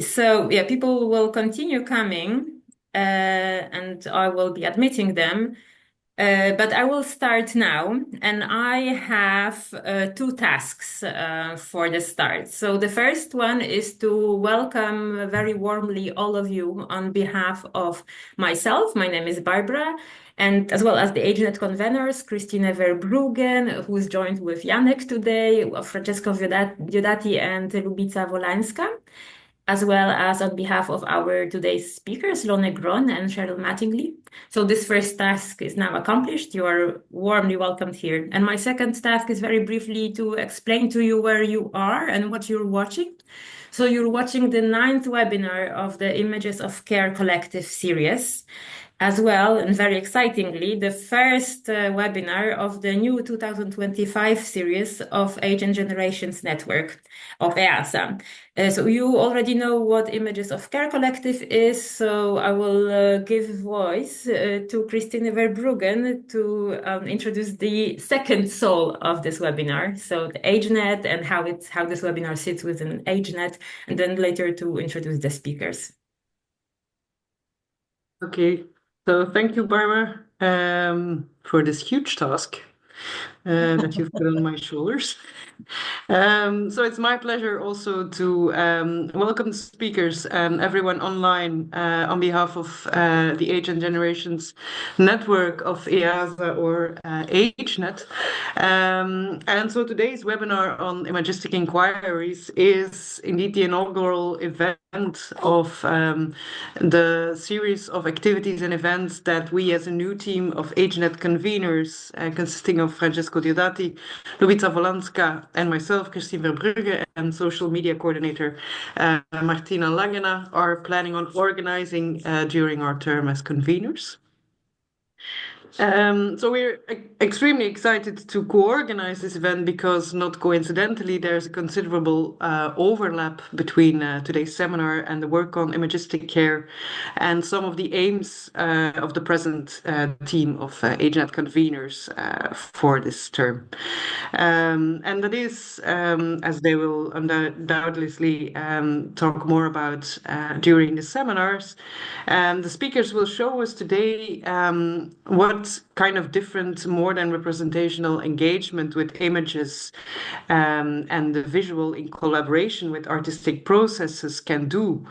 So yeah, people will continue coming, and I will be admitting them. But I will start now, and I have two tasks for the start. So the first one is to welcome very warmly all of you on behalf of myself. My name is Barbara, and as well as the AgeNet conveners, Christine Verbruggen, who is joined with Janek today, Francesco Diodati, and Lubica Wolańska, as well as on behalf of our today's speakers, Lone Grøn and Cheryl Mattingly. So this first task is now accomplished. You are warmly welcomed here. And my second task is very briefly to explain to you where you are and what you're watching. So you're watching the 9th webinar of the Images of Care Collective series, as well, and very excitingly, the first webinar of the new 2025 series of Age and Generations Network of EASA. So you already know what Images of Care Collective is, so I will give voice to Christine Verbruggen to introduce the second soul of this webinar, so the AgeNet and how this webinar sits within AgeNet, and then later to introduce the speakers. Okay, so thank you, Barbara, for this huge task that you've put on my shoulders. So it's my pleasure also to welcome the speakers and everyone online on behalf of the Age and Generations Network of EASA or AgeNet. And so today's webinar on Imagistic inquiries is indeed the inaugural event of the series of activities and events that we as a new team of AgeNet conveners, consisting of Francesco Diodati, Lubica Wolańska, and myself, Christine Verbrugge, and social media coordinator Martina Langena, are planning on organizing during our term as conveners. So we're extremely excited to co-organize this event because, not coincidentally, there's a considerable overlap between today's seminar and the work on imagistic care and some of the aims of the present team of AgeNet conveners for this term. And that is, as they will undoubtedly talk more about during the seminars, the speakers will show us today what kind of different, more than representational engagement with images and the visual in collaboration with artistic processes can do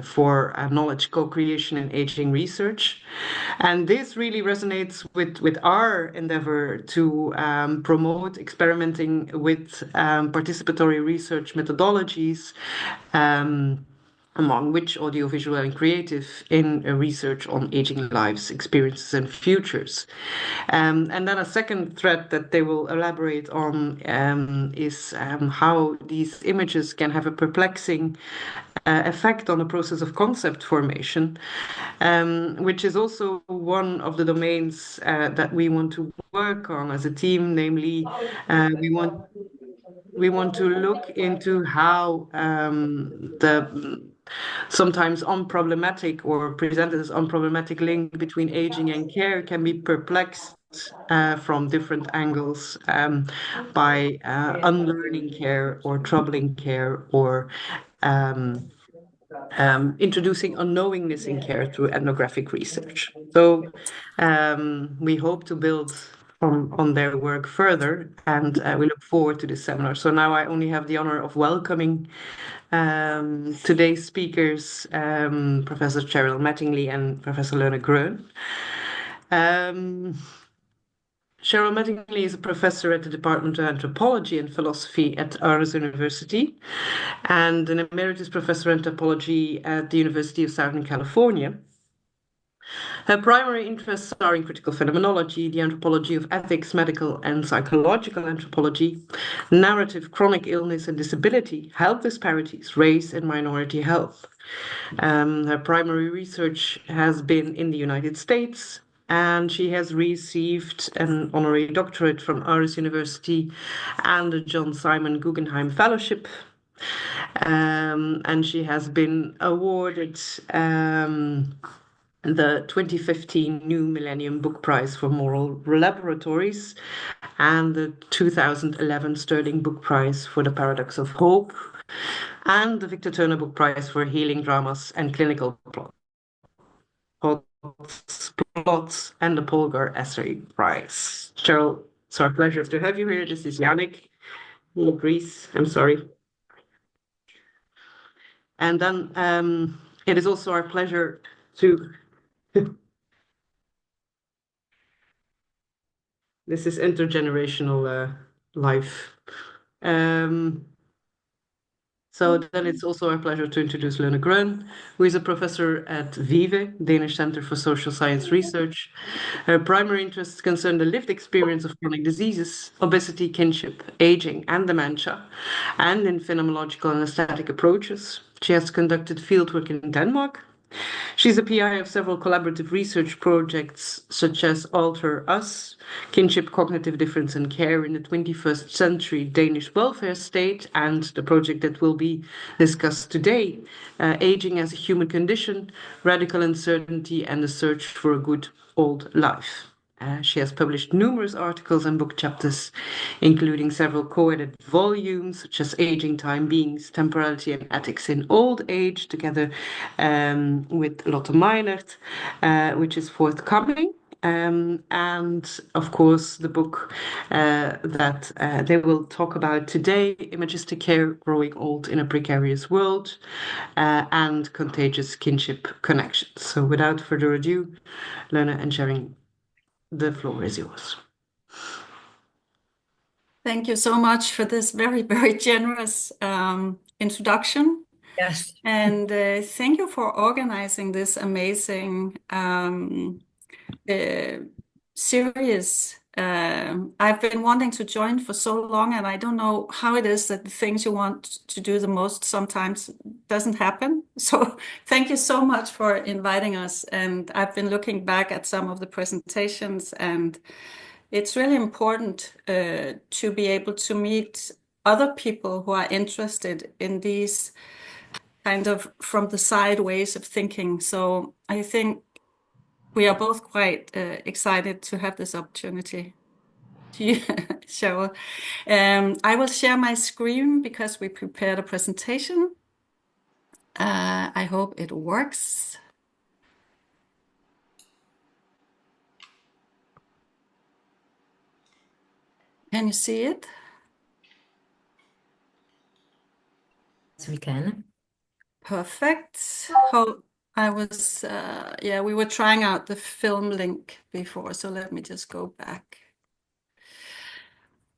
for knowledge co-creation and aging research. And this really resonates with our endeavor to promote experimenting with participatory research methodologies, among which audiovisual and creative in research on aging lives, experiences, and futures. And then a second thread that they will elaborate on is how these images can have a perplexing effect on the process of concept formation, which is also one of the domains that we want to work on as a team, namely we want to look into how the sometimes unproblematic or presented as unproblematic link between aging and care can be perplexed from different angles by unlearning care or troubling care or introducing unknowingness in care through ethnographic research. So we hope to build on their work further, and we look forward to this seminar. So now I only have the honor of welcoming today's speakers, Professor Cheryl Mattingly and Professor Lone Grøn. Cheryl Mattingly is a professor at the Department of Anthropology and Philosophy at Aarhus University and an Emeritus Professor of Anthropology at the University of Southern California. Her primary interests are in critical phenomenology, the anthropology of ethics, medical and psychological anthropology, narrative, chronic illness and disability, health disparities, race and minority health. Her primary research has been in the United States, and she has received an honorary doctorate from Aarhus University and the John Simon Guggenheim Fellowship. And she has been awarded the 2015 new Millennium Book Prize for Moral Laboratories and the 2011 Stirling Book Prize for The Paradox of Hope, and the Victor Turner Book Prize for Healing Dramas and Clinical Plots, and the Polgar Essay Prize. Cheryl, it's our pleasure to have you here. This is Yannick. He agrees. I'm sorry. And then it is also our pleasure to. This is intergenerational life. Um, So then it's also our pleasure to introduce Lone Grøn, who is a professor at VIVE, Danish Center for Social Science Research. Her primary interests concern the lived experience of chronic diseases, obesity, kinship, aging, and dementia, and in phenomenological and aesthetic approaches. She has conducted fieldwork in Denmark. She's a PI of several collaborative research projects, such as Alter Us, Kinship, Cognitive Difference and Care in the 21st Century Danish Welfare State, and the project that will be discussed today, Aging as a Human Condition, Radical Uncertainty and the Search for a Good Old Life. She has published numerous articles and book chapters, including several co-edited volumes, such as Aging, Time, Beings, Temporality and Ethics in Old Age, together with Lotte Meinert, which is forthcoming. And of course, the book that they will talk about today, Imagistic Care, Growing Old in a Precarious World, and Contagious Kinship Connections. So without further ado, Lone and Sharing, the floor is yours. Thank you so much for this very, very generous introduction. Yes. And thank you for organizing this amazing series. I've been wanting to join for so long, and I don't know how it is that the things you want to do the most sometimes doesn't happen. So thank you so much for inviting us. And I've been looking back at some of the presentations, and it's really important to be able to meet other people who are interested in these kind of from the side ways of thinking. So I think we are both quite excited to have this opportunity. Cheryl. I will share my screen because we prepared a presentation. I hope it works. Can you see it? Yes, we can. Perfect. How I was, yeah, we were trying out the film link before, so let me just go back.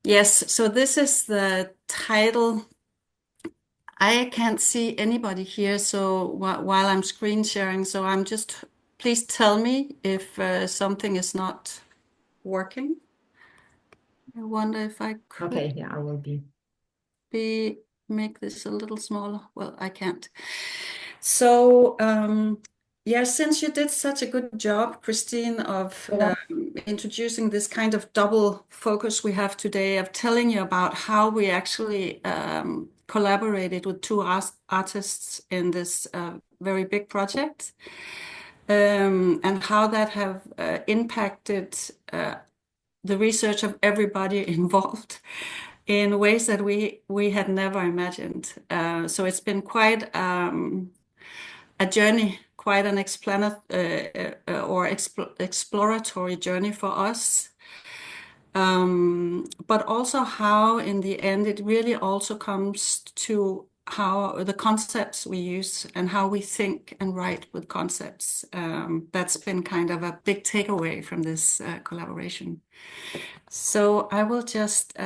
Yes, so this is the title. I can't see anybody here, so while I'm screen sharing, so I'm just, please tell me if something is not working. I wonder if I could. Okay, yeah, I will make this a little smaller. Well, I can't. So, yeah, since you did such a good job, Christine, of introducing this kind of double focus we have today, of telling you about how we actually collaborated with two artists in this very big project, and how that have impacted the research of everybody involved in ways that we had never imagined. So it's been quite a journey, quite an exploratory journey for us. But also how in the end it really also comes to how the concepts we use and how we think and write with concepts. That's been kind of a big takeaway from this collaboration. So I will just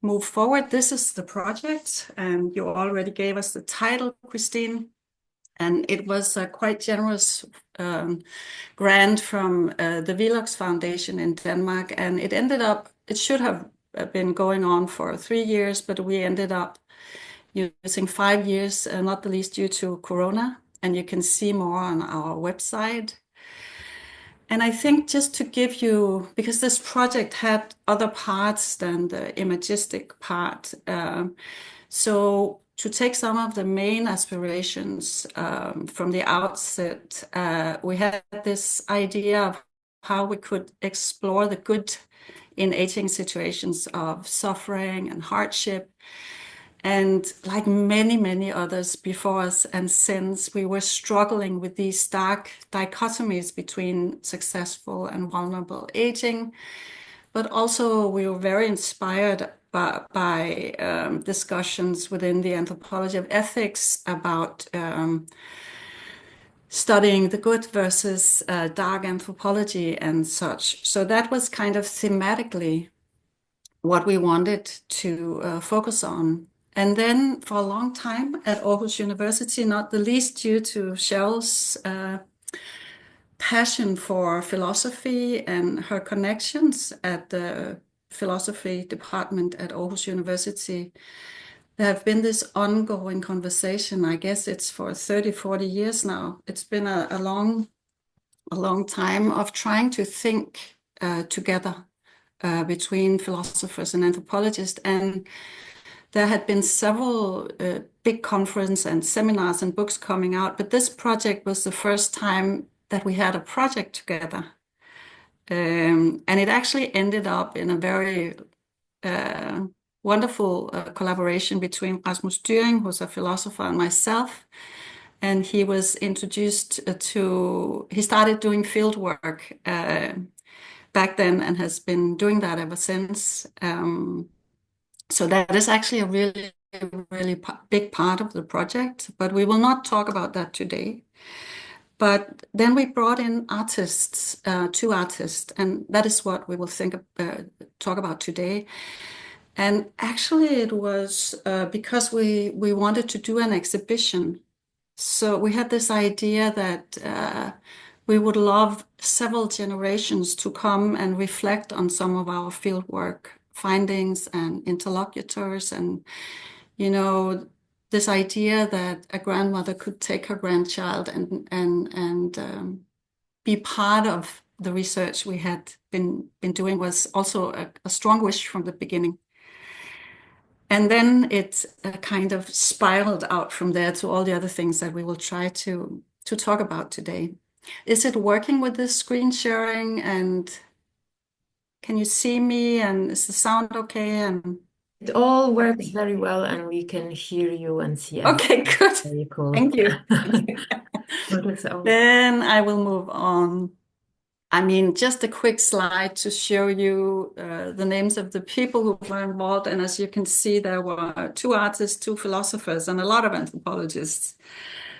move forward. This is the project, and you already gave us the title, Christine. And it was a quite generous grant from the Velox Foundation in Denmark. And it ended up, it should have been going on for 3 years, but we ended up using 5 years, not the least due to Corona. And you can see more on our website. And I think just to give you, because this project had other parts than the imagistic part, so to take some of the main aspirations from the outset, we had this idea of how we could explore the good in aging situations of suffering and hardship, And like many, many others before us and since, we were struggling with these stark dichotomies between successful and vulnerable aging. But also we were very inspired by discussions within the anthropology of ethics about studying the good versus dark anthropology and such. So that was kind of thematically what we wanted to focus on. And then for a long time at Aarhus University, not the least due to Cheryl's passion for philosophy and her connections at the philosophy department at Aarhus University, there have been this ongoing conversation. I guess it's for 30, 40 years now. It's been a long time of trying to think together between philosophers and anthropologists. And there had been several big conferences and seminars and books coming out, but this project was the first time that we had a project together. And it actually ended up in a very wonderful collaboration between Rasmus Stirling, who's a philosopher, and myself. And he was introduced he started doing field work back then and has been doing that ever since. So that is actually a really, really big part of the project, but we will not talk about that today. But then we brought in artists, two artists, and that is what we will talk about today. And actually it was because we wanted to do an exhibition. So we had this idea that we would love several generations to come and reflect on some of our fieldwork findings and interlocutors, and this idea that a grandmother could take her grandchild and be part of the research we had been doing was also a strong wish from the beginning. And then it kind of spiraled out from there to all the other things that we will try to talk about today. Is it working with this screen sharing, and can you see me, and is the sound okay? And it all works very well, and we can hear you and see okay, everything. good. Very cool. Thank you. Then I will move on. I mean, just a quick slide to show you the names of the people who were involved. And as you can see, there were two artists, two philosophers, and a lot of anthropologists.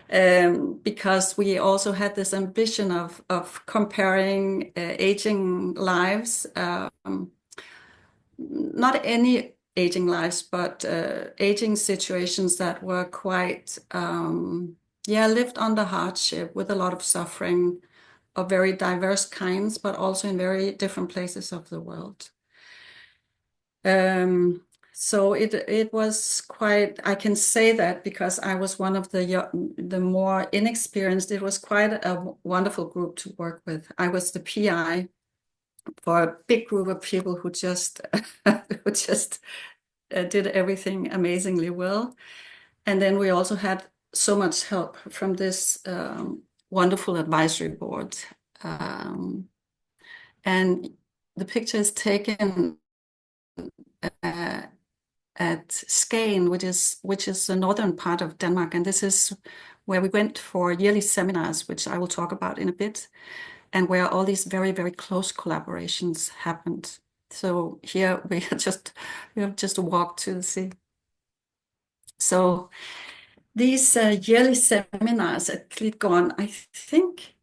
Because we also had this ambition of comparing aging lives, not any aging lives, but aging situations that were quite, lived under hardship with a lot of suffering of very diverse kinds, but also in very different places of the world. So it was quite, I can say that because I was one of the more inexperienced. It was quite a wonderful group to work with. I was the PI for a big group of people who just did everything amazingly well. And then we also had so much help from this wonderful advisory board. And the picture is taken at Skagen, which is the northern part of Denmark. And this is where we went for yearly seminars, which I will talk about in a bit, and where all these very, very close collaborations happened. So here we have just walked to the sea. So these yearly seminars at Grøn, I think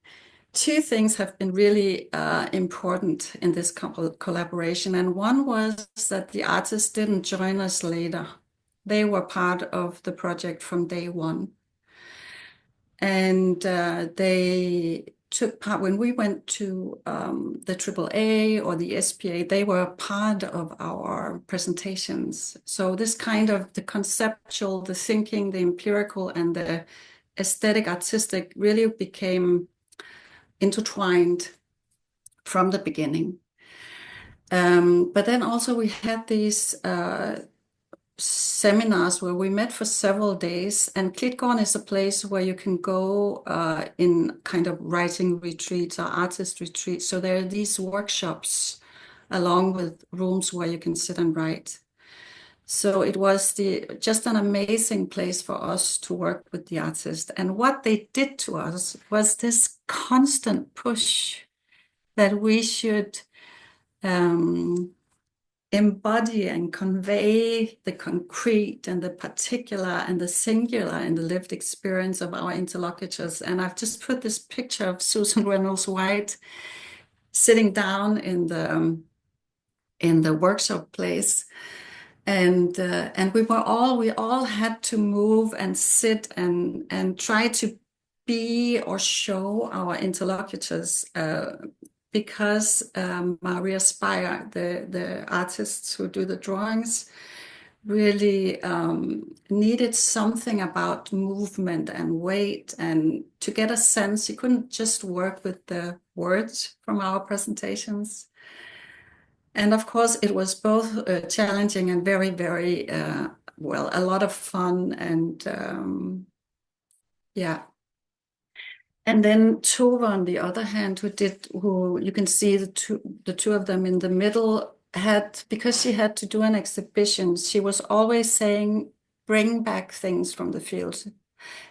two things have been really important in this collaboration. And one was that the artists didn't join us later. They were part of the project from day one. And they took part when we went to the AAA or the SPA. They were part of our presentations. So this kind of the conceptual, the thinking, the empirical, and the aesthetic, artistic really became intertwined from the beginning. But then also we had these seminars where we met for several days, and Klitgården is a place where you can go in kind of writing retreats or artist retreats. So there are these workshops along with rooms where you can sit and write. So it was just an amazing place for us to work with the artist. And what they did to us was this constant push that we should embody and convey the concrete and the particular and the singular in the lived experience of our interlocutors. And I've just put this picture of Susan Reynolds White sitting down in the workshop place. And we all had to move and sit and try to be or show our interlocutors because Maria Speyer, the artists who do the drawings, really needed something about movement and weight, and to get a sense, you couldn't just work with the words from our presentations. And of course, it was both challenging and very, very, well, a lot of fun. And yeah. And then Tove, on the other hand, who you can see the two of them in the middle, because she had to do an exhibition, she was always saying, bring back things from the field.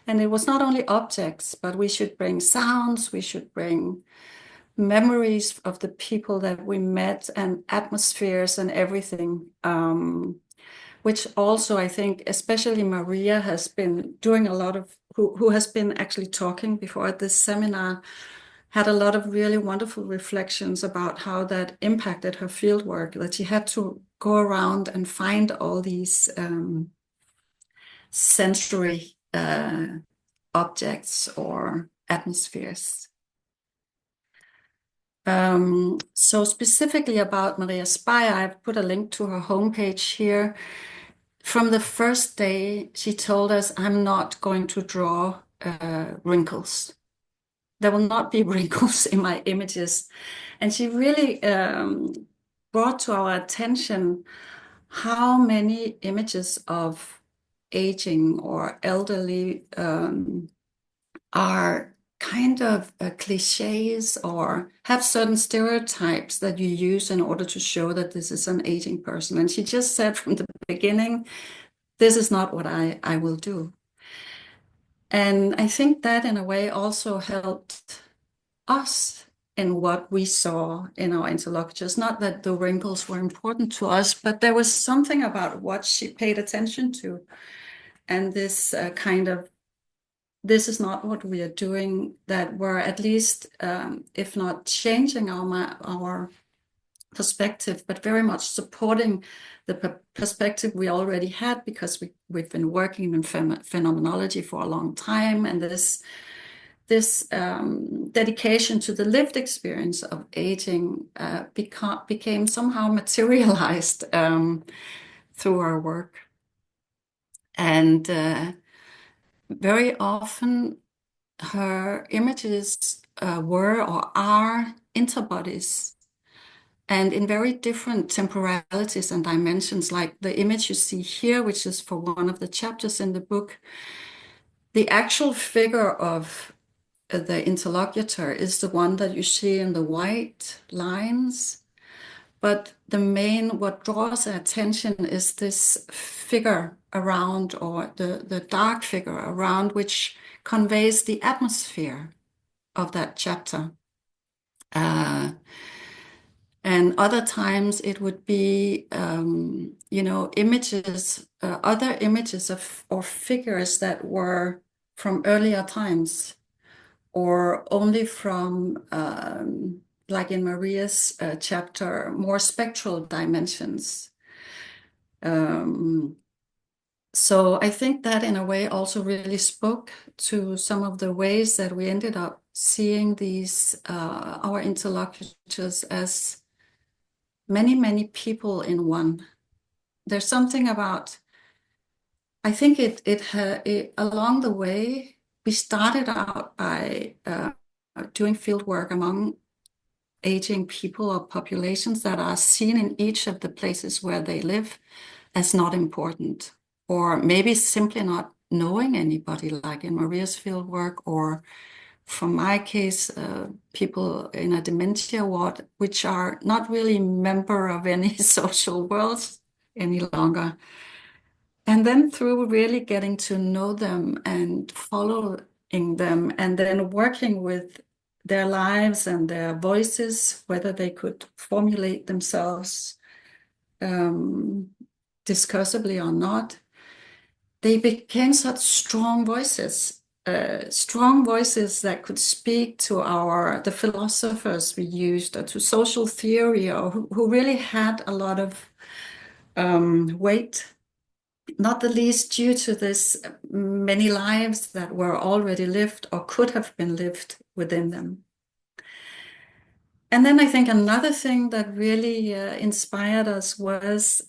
And it was not only objects, but we should bring sounds, we should bring memories of the people that we met and atmospheres and everything, which also I think especially Maria has been doing a lot of, who has been actually talking before at this seminar, had a lot of really wonderful reflections about how that impacted her fieldwork, that she had to go around and find all these sensory objects or atmospheres. So specifically about Maria Speyer, I've put a link to her homepage here. From the first day, she told us, I'm not going to draw wrinkles. There will not be wrinkles in my images. And she really brought to our attention how many images of aging or elderly are kind of cliches or have certain stereotypes that you use in order to show that this is an aging person. And she just said from the beginning, this is not what I will do. And I think that in a way also helped us in what we saw in our interlocutors. Not that the wrinkles were important to us, but there was something about what she paid attention to. And this kind of, this is not what we are doing, that were at least, if not changing our perspective, but very much supporting the perspective we already had, because we've been working in phenomenology for a long time, and this dedication to the lived experience of aging became somehow materialized through our work. And very often her images were or are interbodies, and in very different temporalities and dimensions, like the image you see here, which is for one of the chapters in the book. The actual figure of the interlocutor is the one that you see in the white lines. But what draws attention is this figure around, or the dark figure around, which conveys the atmosphere of that chapter. And other times it would be, images, other images or figures that were from earlier times, or only from, like in Maria's chapter, more spectral dimensions. So I think that in a way also really spoke to some of the ways that we ended up seeing these, our interlocutors as many, many people in one. There's something about, I think it along the way, we started out by doing field work among aging people or populations that are seen in each of the places where they live as not important, or maybe simply not knowing anybody, like in Maria's field work, or from my case, people in a dementia ward, which are not really member of any social world, any longer. And then through really getting to know them and following them, and then working with their lives and their voices, whether they could formulate themselves discursively or not, they became such strong voices that could speak to the philosophers we used, or to social theory, or who really had a lot of weight, not the least due to this many lives that were already lived or could have been lived within them. And then I think another thing that really inspired us was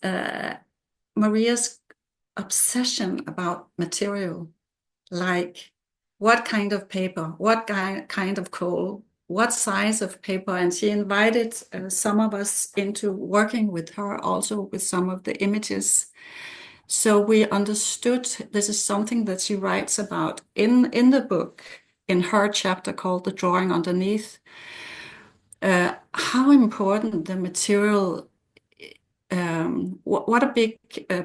Maria's obsession about material, like what kind of paper, what kind of coal, what size of paper. And she invited some of us into working with her, also with some of the images. So we understood this is something that she writes about in the book, in her chapter called The Drawing Underneath, how important the material, what a big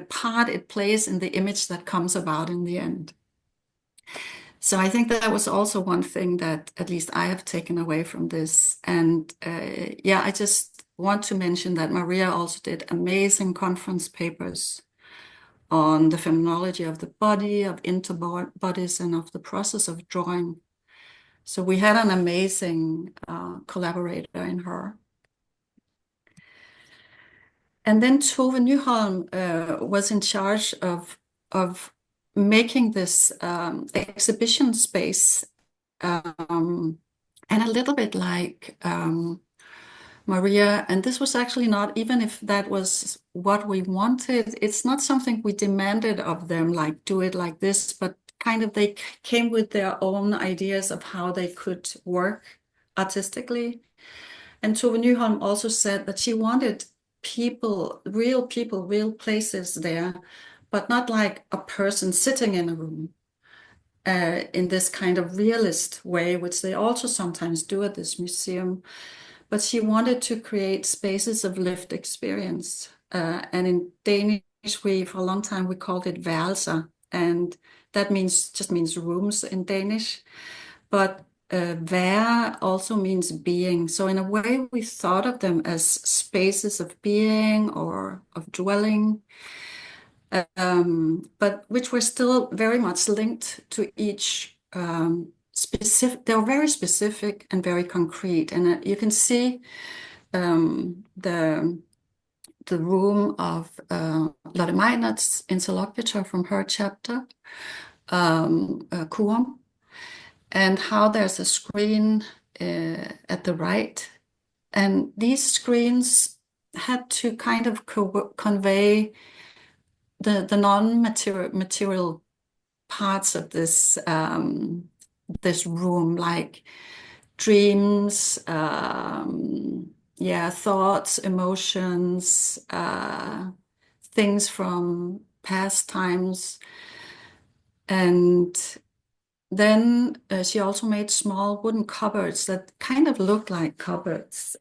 part it plays in the image that comes about in the end. So I think that was also one thing that at least I have taken away from this. And yeah, I just want to mention that Maria also did amazing conference papers on the phenomenology of the body, of interbodies, and of the process of drawing. So we had an amazing collaborator in her. And then Tove Nyholm was in charge of making this exhibition space, and a little bit like Maria, and this was actually not, even if that was what we wanted, it's not something we demanded of them, like do it like this, but kind of they came with their own ideas of how they could work artistically. And Tove Nyholm also said that she wanted people, real places there, but not like a person sitting in a room in this kind of realist way, which they also sometimes do at this museum. But she wanted to create spaces of lived experience. And in Danish, for a long time, we called it værelser. And that just means rooms in Danish. But være also means being. So in a way, we thought of them as spaces of being or of dwelling, but which were still very much linked to each specific. They were very specific and very concrete. And you can see the room of Lotte Meinert's interlocutor from her chapter, Kuom, and how there's a screen at the right. And these screens had to kind of convey the non-material parts of this this room, like dreams, thoughts, emotions, things from past times. And then she also made small wooden cupboards that kind of looked like cupboards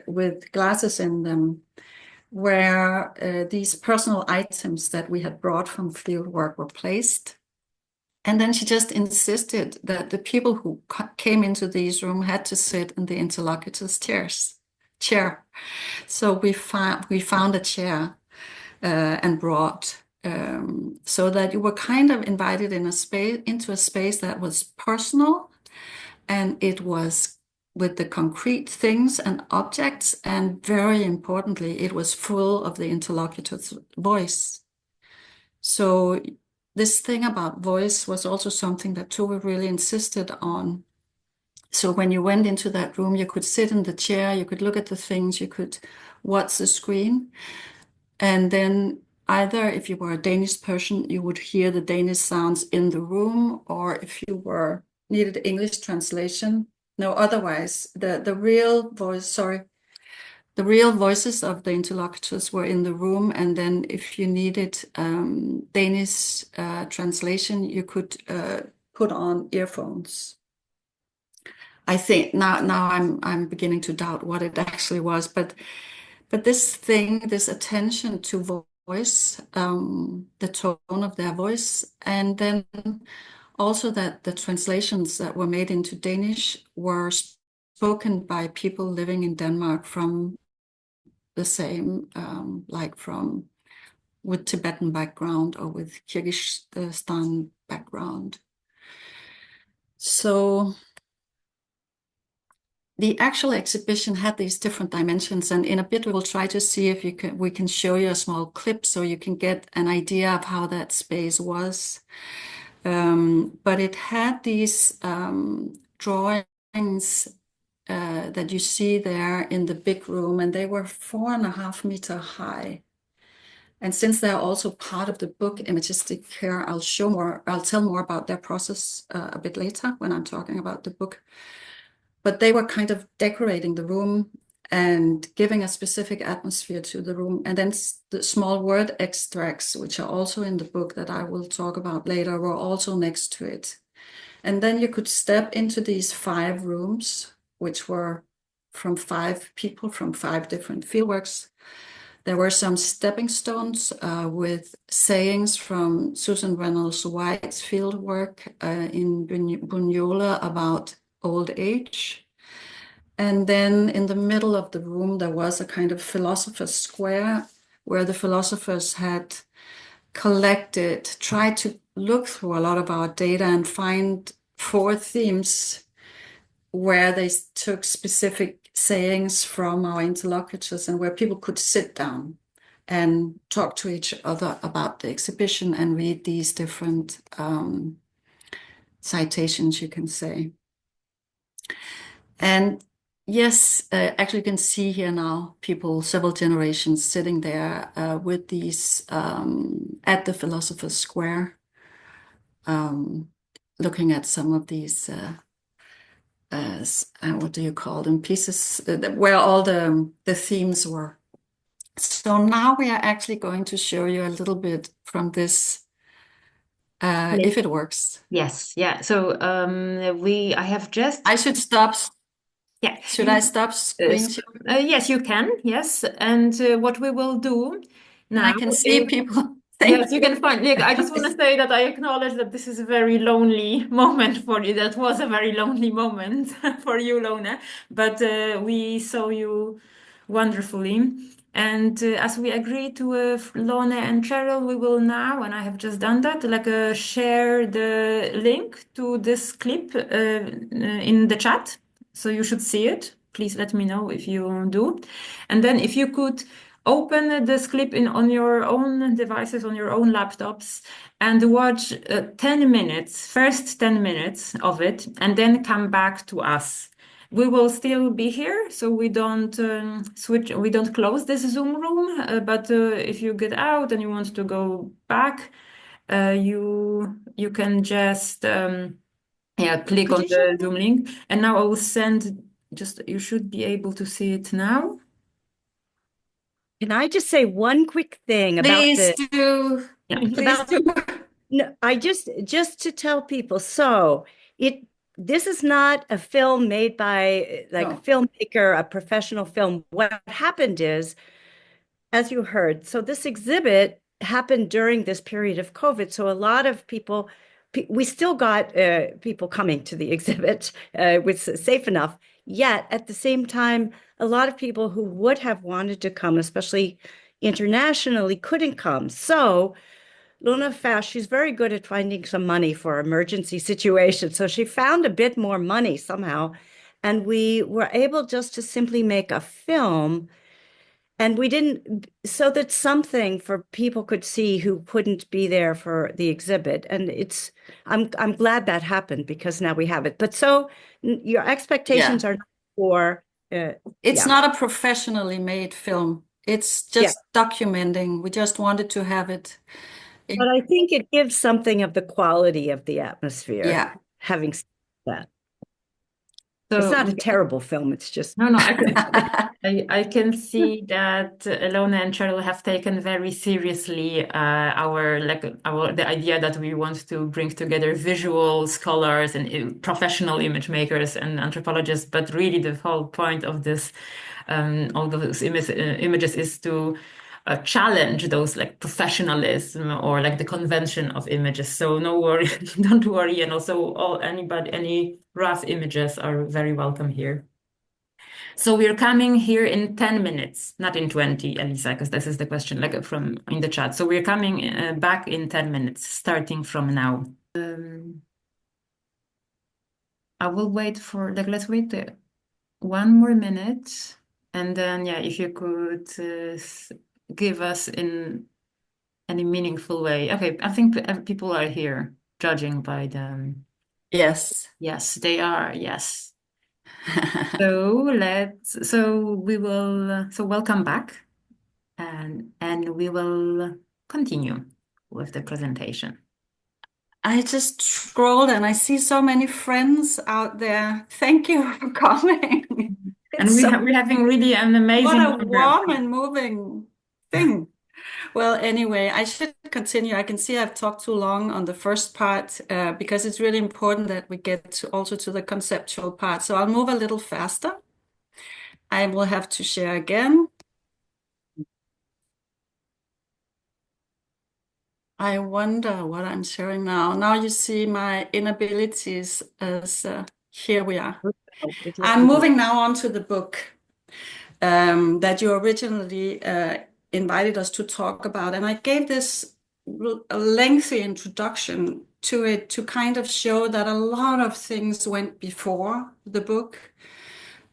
with glasses in them, where these personal items that we had brought from fieldwork were placed. And then she just insisted that the people who came into these rooms had to sit in the interlocutor's chair. So we found a chair and brought, so that you were kind of invited into a space that was personal, and it was with the concrete things and objects, and very importantly, it was full of the interlocutor's voice. So this thing about voice was also something that Tove really insisted on. So when you went into that room, you could sit in the chair, you could look at the things, you could watch the screen. And then either if you were a Danish person, you would hear the Danish sounds in the room, or if you needed English translation. No, otherwise, the real voices of the interlocutors were in the room, and then if you needed Danish translation, you could put on earphones. I think now I'm beginning to doubt what it actually was, but this attention to voice, the tone of their voice, and then also that the translations that were made into Danish were spoken by people living in Denmark from the same, like from with Tibetan background or with Kyrgyzstan background. So the actual exhibition had these different dimensions, and in a bit we will try to see if we can show you a small clip so you can get an idea of how that space was. But it had these drawings that you see there in the big room, and they were 4.5 meters high. And since they're also part of the book Imagistic here, I'll tell more about their process a bit later when I'm talking about the book. But they were kind of decorating the room and giving a specific atmosphere to the room. And then the small word extracts, which are also in the book that I will talk about later, were also next to it. And then you could step into these 5 rooms, which were from 5 people from 5 different fieldworks. There were some stepping stones with sayings from Susan Reynolds White's fieldwork in Bunyola about old age. And then in the middle of the room, there was a kind of philosopher's square where the philosophers had tried to look through a lot of our data and find 4 themes where they took specific sayings from our interlocutors and where people could sit down and talk to each other about the exhibition and read these different citations, you can say. And yes, actually you can see here now people, several generations sitting there with these at the Philosopher's Square, looking at some of these what do you call them, pieces where all the themes were. So now we are actually going to show you a little bit from this, if it works. Yes, yeah. So I have just. I should stop. Yeah. Should I stop screen sharing? Yes, you can. Yes, and what we will do now. I can see people. Yes, you can find. Like, I just want to say that I acknowledge that this is a very lonely moment for you. That was a very lonely moment for you, Lone. But we saw you wonderfully. And as we agreed to Lone and Cheryl, we will now, and I have just done that, like share the link to this clip in the chat. So you should see it. Please let me know if you do. And then if you could open this clip on your own devices, on your own laptops, and watch 10 minutes, first 10 minutes of it, and then come back to us. We will still be here, so we don't we don't close this Zoom room, but if you get out and you want to go back, you can just click on the Zoom link. And now I will send, you should be able to see it now. Can I just say one quick thing about Please do. Yeah. Please do. No, I just to tell people. So this is not a film made by a filmmaker, a professional film. What happened is, as you heard, so this exhibit happened during this period of COVID. So a lot of people, we still got people coming to the exhibit. It was safe enough. Yet at the same time, a lot of people who would have wanted to come, especially internationally, couldn't come. So Luna Fash, she's very good at finding some money for emergency situations. So she found a bit more money somehow. And we were able just to simply make a film. And we didn't, so that something for people could see who couldn't be there for the exhibit. And I'm glad that happened because now we have it. But so your expectations are not for. It's not a professionally made film. It's just documenting. We just wanted to have it. But I think it gives something of the quality of the atmosphere. Yeah. Having said that. So, it's not a terrible film. It's just no. I can see that Alona and Cheryl have taken very seriously the idea that we want to bring together visual scholars and professional image makers and anthropologists. But really, the whole point of this, all those images, is to challenge those like professionalism or like the convention of images. So no worry, don't worry. And also any rough images are very welcome here. So we're coming here in 10 minutes, not in 20, Elisa, because this is the question like from in the chat. So we're coming back in 10 minutes, starting from now. I will wait for, like, let's wait one more minute. And then, yeah, if you could give us in any meaningful way. Okay, I think people are here judging by the... Yes. Yes, they are, yes. So welcome back, and we will continue with the presentation. I just scrolled and I see so many friends out there. Thank you for coming. And we're having really an amazing... What a warm and moving thing. Well, anyway, I should continue. I can see I've talked too long on the first part because it's really important that we get also to the conceptual part. So I'll move a little faster. I will have to share again. I wonder what I'm sharing now. Now you see my inabilities as here we are. I'm moving now on to the book that you originally invited us to talk about. And I gave this a lengthy introduction to it to kind of show that a lot of things went before the book.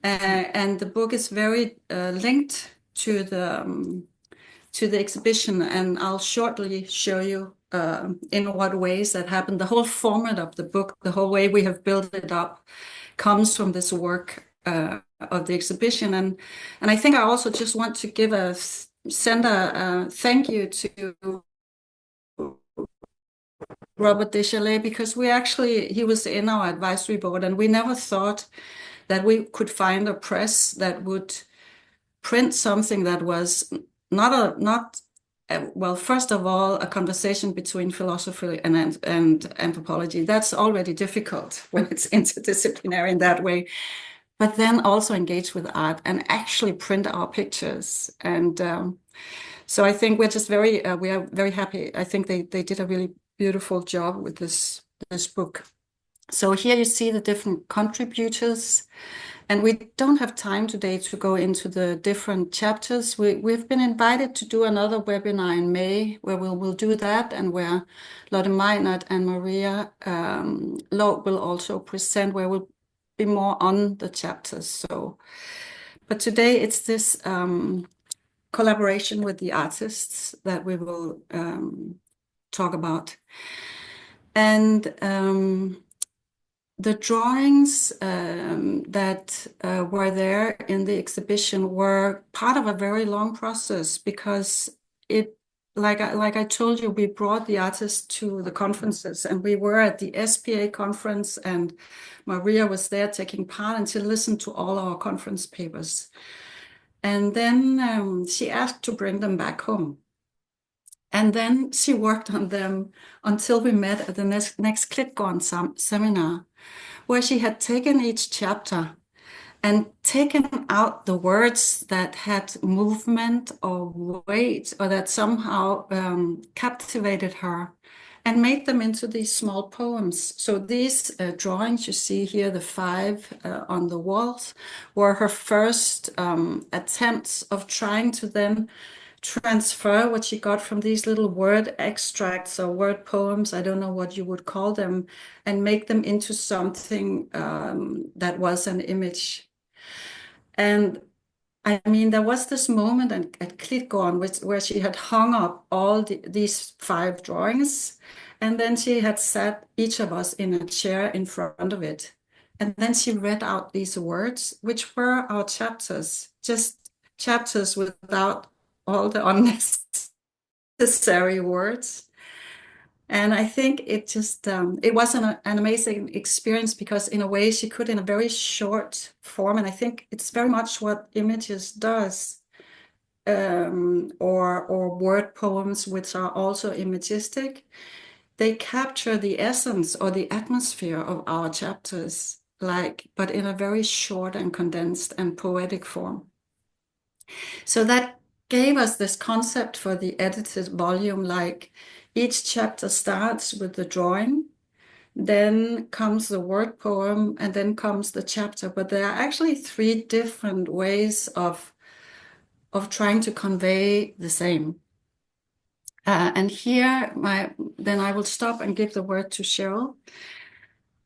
And the book is very linked to the exhibition. And I'll shortly show you in what ways that happened. The whole format of the book, the whole way we have built it up, comes from this work of the exhibition. And I think I also just want to send a thank you to Robert Deschalets, because he was in our advisory board, and we never thought that we could find a press that would print something that was well, first of all, a conversation between philosophy and anthropology. That's already difficult when it's interdisciplinary in that way. But then also engage with art and actually print our pictures. And so I think we're just we are very happy. I think they did a really beautiful job with this book. So here you see the different contributors. And we don't have time today to go into the different chapters. We've been invited to do another webinar in May where we'll do that, and where Lotte Meinert and Maria Loeb will also present, where we'll be more on the chapters. But today it's this collaboration with the artists that we will talk about. And the drawings that were there in the exhibition were part of a very long process, because like I told you, we brought the artists to the conferences, and we were at the SPA conference, and Maria was there taking part, and she listened to all our conference papers. And then she asked to bring them back home. And then she worked on them until we met at the next Grøn seminar, where she had taken each chapter and taken out the words that had movement or weight, or that somehow captivated her, and made them into these small poems. So these drawings you see here, the 5 on the walls, were her first attempts of trying to then transfer what she got from these little word extracts or word poems, I don't know what you would call them, and make them into something that was an image. And I mean, there was this moment at Grøn where she had hung up all these 5 drawings, and then she had sat each of us in a chair in front of it. And then she read out these words, which were our chapters, just chapters without all the unnecessary words. And I think it just, it was an amazing experience, because in a way she could, in a very short form, and I think it's very much what Images does, or word poems, which are also imagistic, they capture the essence or the atmosphere of our chapters, but in a very short and condensed and poetic form. So that gave us this concept for the edited volume, like each chapter starts with the drawing, then comes the word poem, and then comes the chapter. But there are actually three different ways of trying to convey the same. And here, then I will stop and give the word to Cheryl.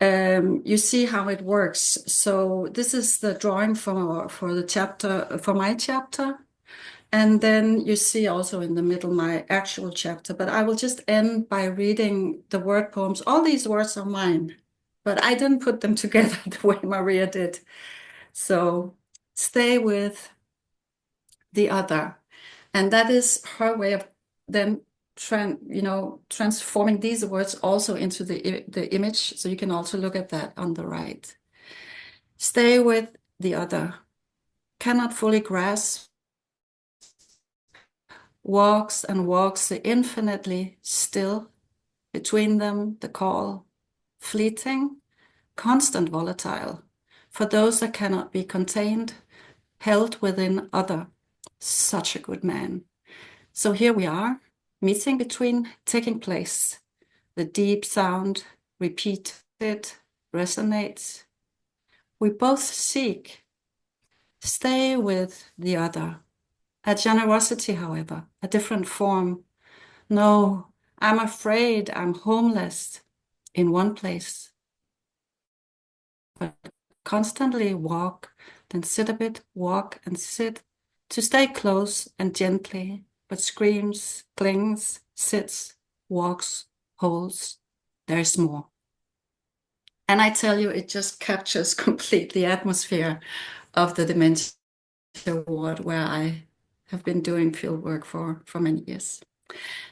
You see how it works. So this is the drawing for the chapter, for my chapter. And then you see also in the middle my actual chapter. But I will just end by reading the word poems. All these words are mine, but I didn't put them together the way Maria did. So stay with the other. And that is her way of then transforming these words also into the image. So you can also look at that on the right. Stay with the other. Cannot fully grasp. Walks and walks the infinitely still. Between them the call. Fleeting, constant volatile. For those that cannot be contained. Held within other. Such a good man. So here we are, meeting between taking place. The deep sound, repeated, resonates. We both seek, stay with the other. A generosity, however, a different form. No, I'm afraid I'm homeless in one place. But constantly walk, then sit a bit, walk and sit, to stay close and gently, but screams, clings, sits, walks, holds. There's more. And I tell you, it just captures completely the atmosphere of the Dementia Ward, where I have been doing field work for many years.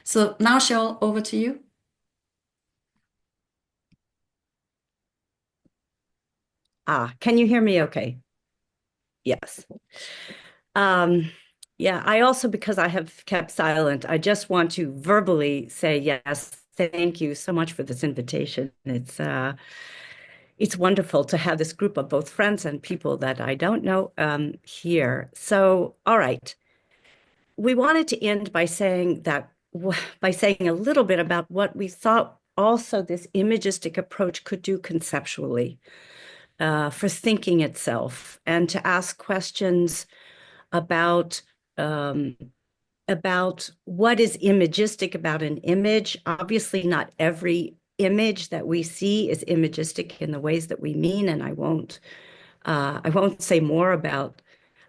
So now, Cheryl, over to you. Can you hear me okay? Yes. Yeah, I also, because I have kept silent, I just want to verbally say yes, thank you so much for this invitation. It's wonderful to have this group of both friends and people that I don't know here. So, all right. We wanted to end by saying a little bit about what we thought also this imagistic approach could do conceptually for thinking itself, and to ask questions about what is imagistic about an image. Obviously, not every image that we see is imagistic in the ways that we mean, and I won't say more about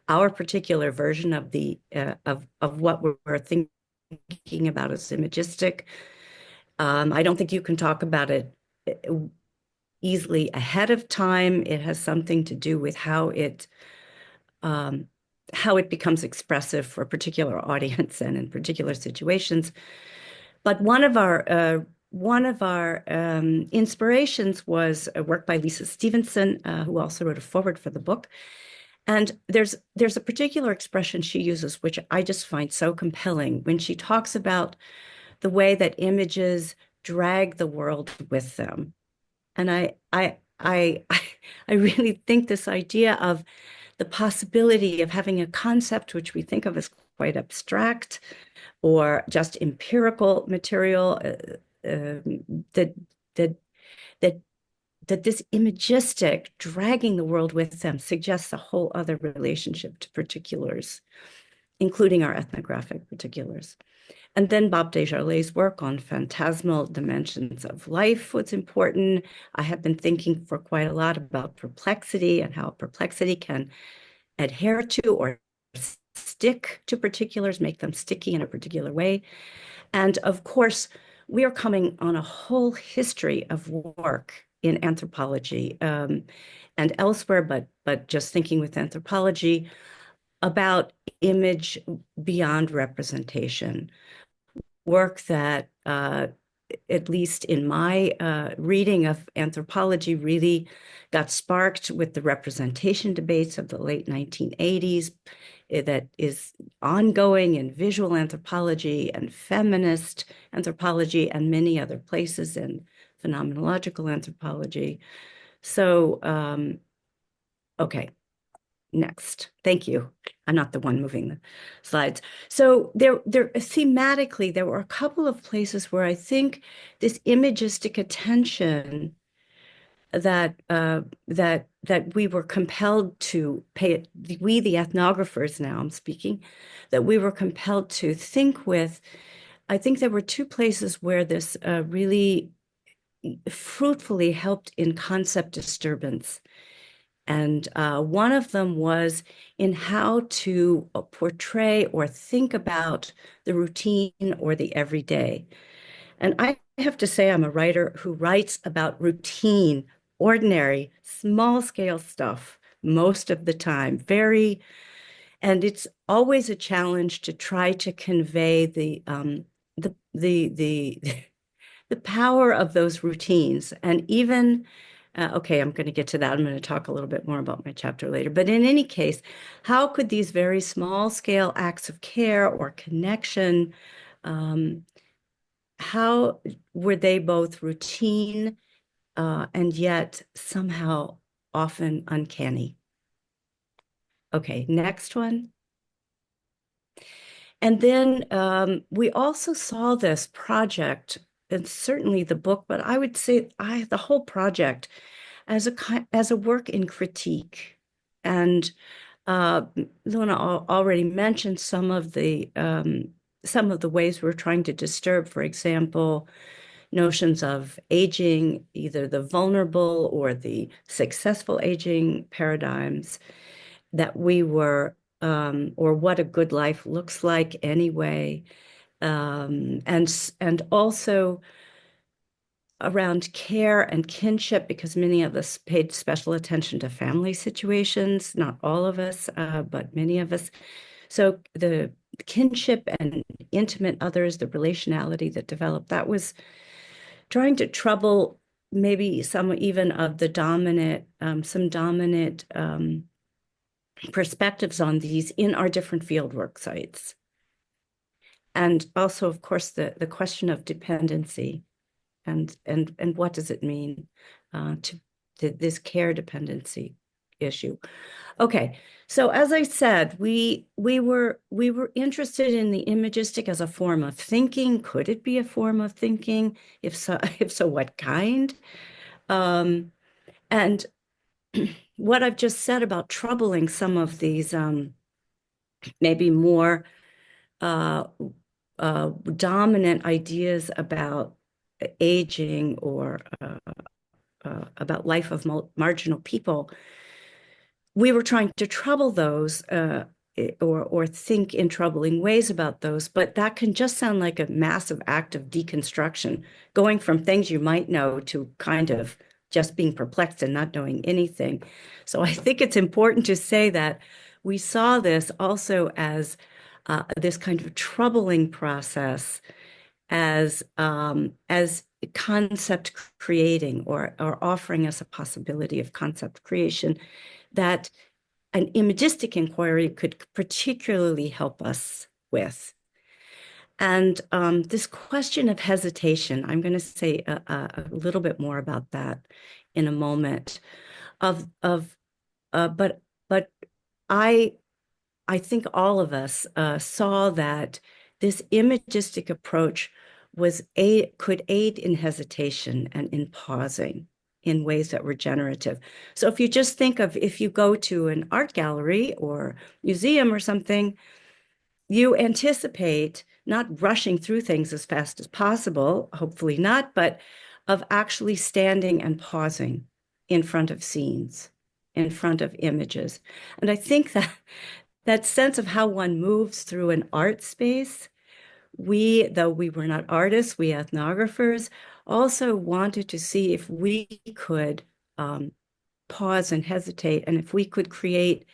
our particular version of the of what we're thinking about as imagistic. I don't think you can talk about it easily ahead of time. It has something to do with how it becomes expressive for a particular audience and in particular situations. But one of our inspirations was a work by Lisa Stevenson, who also wrote a foreword for the book. And there's a particular expression she uses, which I just find so compelling, when she talks about the way that images drag the world with them. And I really think this idea of the possibility of having a concept which we think of as quite abstract or just empirical material, that this imagistic dragging the world with them suggests a whole other relationship to particulars, including our ethnographic particulars. And then Bob Desjarlais's work on phantasmal dimensions of life was important. I have been thinking for quite a lot about perplexity and how perplexity can adhere to or stick to particulars, make them sticky in a particular way. And of course, we are coming on a whole history of work in anthropology and elsewhere, but just thinking with anthropology about image beyond representation. Work that, at least in my reading of anthropology, really got sparked with the representation debates of the late 1980s, that is ongoing in visual anthropology and feminist anthropology and many other places in phenomenological anthropology. So, okay. next. Thank you. I'm not the one moving the slides. So there thematically, there were a couple of places where I think this imagistic attention that we were compelled to pay, we the ethnographers now I'm speaking, that we were compelled to think with. I think there were two places where this really fruitfully helped in concept disturbance. And one of them was in how to portray or think about the routine or the everyday. And I have to say, I'm a writer who writes about routine, ordinary, small scale stuff most of the time. And it's always a challenge to try to convey the power of those routines. And even okay, I'm going to get to that. I'm going to talk a little bit more about my chapter later. But in any case, how could these very small scale acts of care or connection, how were they both routine and yet somehow often uncanny? Okay, next one. And then we also saw this project, and certainly the book, but I would say the whole project as a work in critique. And Luna already mentioned some of the ways we're trying to disturb, for example, notions of aging, either the vulnerable or the successful aging paradigms that we were, or what a good life looks like anyway, and also around care and kinship, because many of us paid special attention to family situations, not all of us, but many of us. So the kinship and intimate others, the relationality that developed, that was trying to trouble maybe some even of the dominant, some dominant perspectives on these in our different fieldwork sites. And also, of course, the question of dependency. And what does it mean to this care dependency issue? Okay, so as I said, we were interested in the imagistic as a form of thinking. Could it be a form of thinking? If so, what kind? And what I've just said about troubling some of these maybe more dominant ideas about aging or about life of marginal people, we were trying to trouble those or think in troubling ways about those, but that can just sound like a massive act of deconstruction, going from things you might know to kind of just being perplexed and not knowing anything. So I think it's important to say that we saw this also as this kind of troubling process as concept creating or offering us a possibility of concept creation that an imagistic inquiry could particularly help us with. And this question of hesitation, I'm going to say a little bit more about that in a moment. But I think all of us saw that this imagistic approach could aid in hesitation and in pausing in ways that were generative. So if you just think of, if you go to an art gallery or museum or something, you anticipate not rushing through things as fast as possible, hopefully not, but of actually standing and pausing in front of scenes, in front of images. And I think that sense of how one moves through an art space, though we were not artists, we ethnographers, also wanted to see if we could pause and hesitate, and if we could create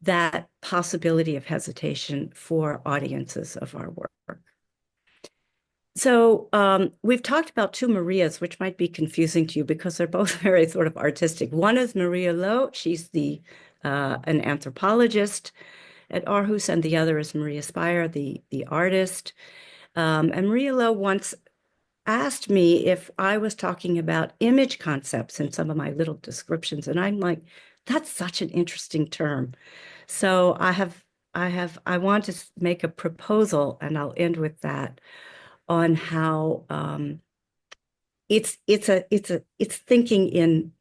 that possibility of hesitation for audiences of our work. So we've talked about two Marias, which might be confusing to you because they're both very sort of artistic. One is Maria Lowe. She's an anthropologist at Aarhus, and the other is Maria Speyer, the artist. And Maria Lowe once asked me if I was talking about image concepts in some of my little descriptions. And I'm like, that's such an interesting term. So I want to make a proposal, and I'll end with that, on how it's thinking in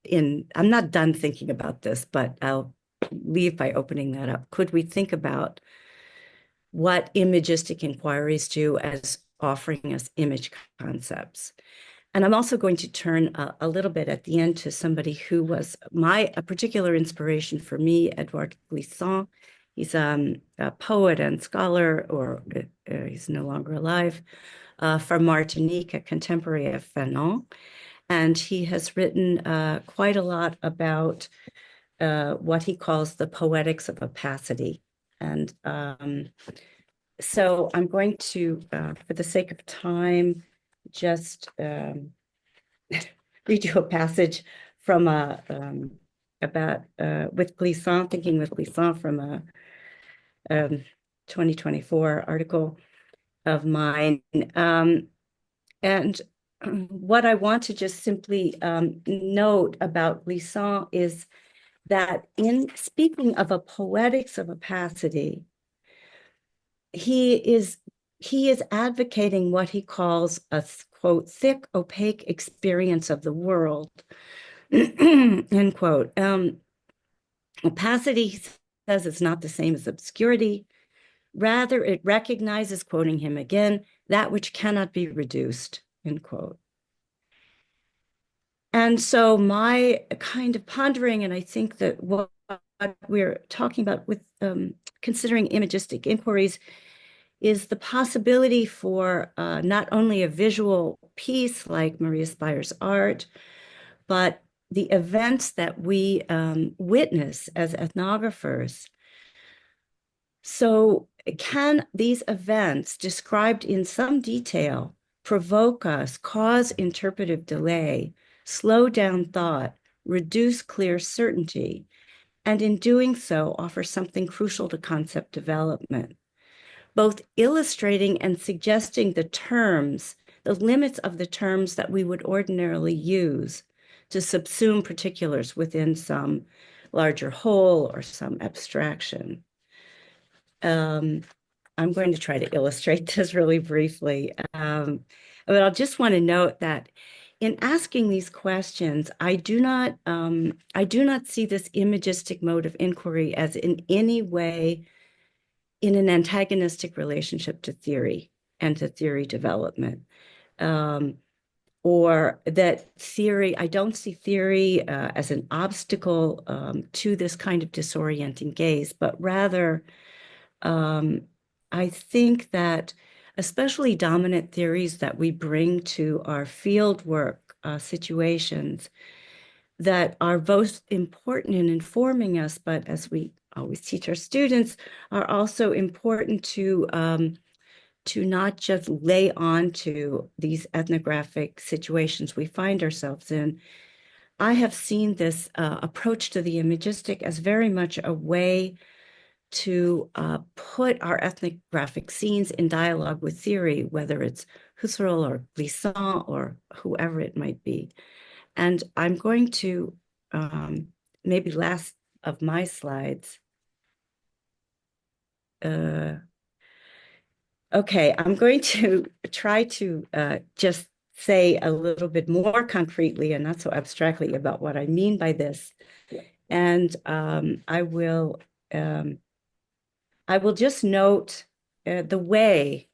I'm not done thinking about this, but I'll leave by opening that up. Could we think about what imagistic inquiries do as offering us image concepts? And I'm also going to turn a little bit at the end to somebody who was a particular inspiration for me, Edouard Glissant. He's a poet and scholar, or he's no longer alive, from Martinique, a contemporary of Fanon. And he has written quite a lot about what he calls the poetics of opacity. And so I'm going to, for the sake of time, just read you a passage from about with Glissant, thinking with Glissant, from a 2024 article of mine. And what I want to just simply note about Glissant is that in speaking of a poetics of opacity, he is advocating what he calls a, quote, thick, opaque experience of the world, end quote. Opacity, he says, is not the same as obscurity. Rather, it recognizes, quoting him again, that which cannot be reduced, end quote. And so my kind of pondering, and I think that what we're talking about with considering imagistic inquiries, is the possibility for not only a visual piece like Maria Spire's art, but the events that we witness as ethnographers. So can these events, described in some detail, provoke us, cause interpretive delay, slow down thought, reduce clear certainty, and in doing so, offer something crucial to concept development, both illustrating and suggesting the terms, the limits of the terms that we would ordinarily use to subsume particulars within some larger whole or some abstraction. I'm going to try to illustrate this really briefly, but I'll just want to note that in asking these questions, I do not see this imagistic mode of inquiry as in any way in an antagonistic relationship to theory and to theory development, or that theory. I don't see theory as an obstacle to this kind of disorienting gaze, but rather, I think that especially dominant theories that we bring to our field work situations that are both important in informing us, but as we always teach our students, are also important to not just lay on to these ethnographic situations we find ourselves in. I have seen this approach to the imagistic as very much a way to put our ethnographic scenes in dialogue with theory, whether it's Husserl or Glissant or whoever it might be. And I'm going to, maybe last of my slides. Okay, I'm going to try to just say a little bit more concretely and not so abstractly about what I mean by this. And I will just note the way,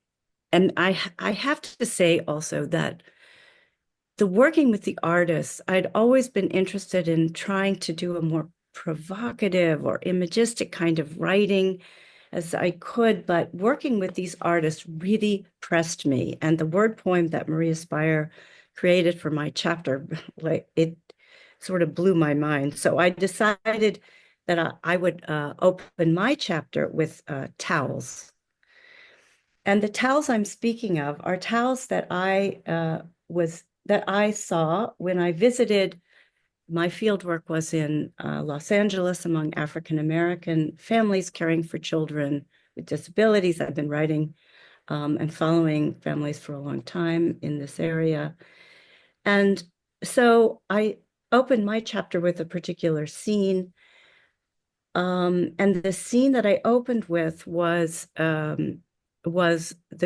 and I have to say also that the working with the artists, I'd always been interested in trying to do a more provocative or imagistic kind of writing as I could, but working with these artists really pressed me. And the word poem that Maria Spire created for my chapter, like, it sort of blew my mind. So I decided that I would open my chapter with towels. And the towels I'm speaking of are towels that I saw when I visited. My fieldwork was in Los Angeles among African American families caring for children with disabilities. I've been writing and following families for a long time in this area. And so I opened my chapter with a particular scene. And the scene that I opened with was the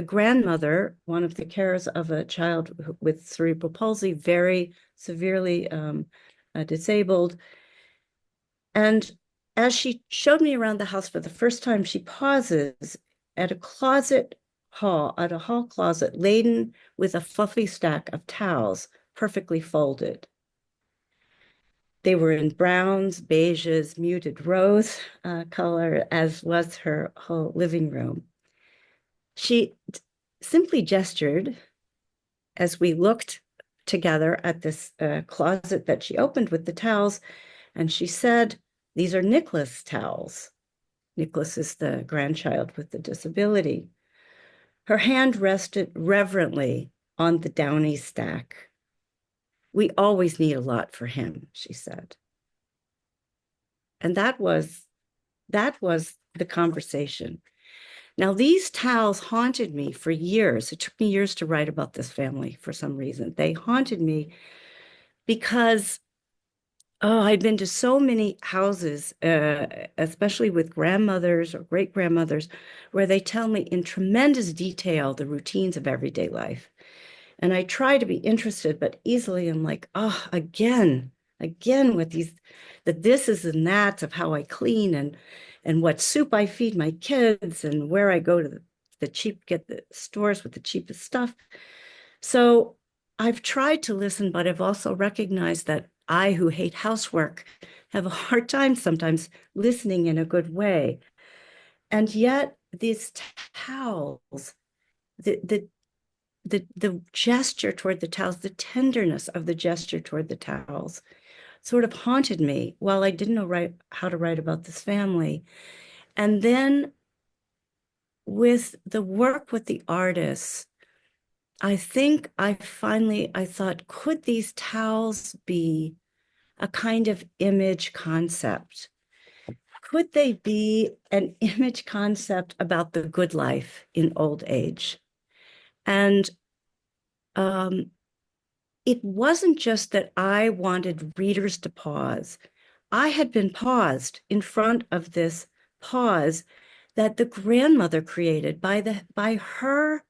grandmother, one of the carers of a child with cerebral palsy, very severely disabled. And as she showed me around the house for the first time, she pauses at a hall closet laden with a fluffy stack of towels, perfectly folded. They were in browns, beiges, muted rose color, as was her whole living room. She simply gestured as we looked together at this closet that she opened with the towels, and she said, "These are Nicholas towels." Nicholas is the grandchild with the disability. Her hand rested reverently on the downy stack. "We always need a lot for him," she said. And that was the conversation. Now, these towels haunted me for years. It took me years to write about this family for some reason. They haunted me because I'd been to so many houses, especially with grandmothers or great grandmothers, where they tell me in tremendous detail the routines of everyday life. And I try to be interested, but easily I'm like, again with the thises and that's of how I clean and what soup I feed my kids and where I go to get the stores with the cheapest stuff. So I've tried to listen, but I've also recognized that I, who hate housework, have a hard time sometimes listening in a good way. And yet these towels, the gesture toward the towels, the tenderness of the gesture toward the towels sort of haunted me while I didn't know how to write about this family. And then with the work with the artists, I think I thought, could these towels be a kind of image concept? Could they be an image concept about the good life in old age? And it wasn't just that I wanted readers to pause. I had been paused in front of this pause that the grandmother created by her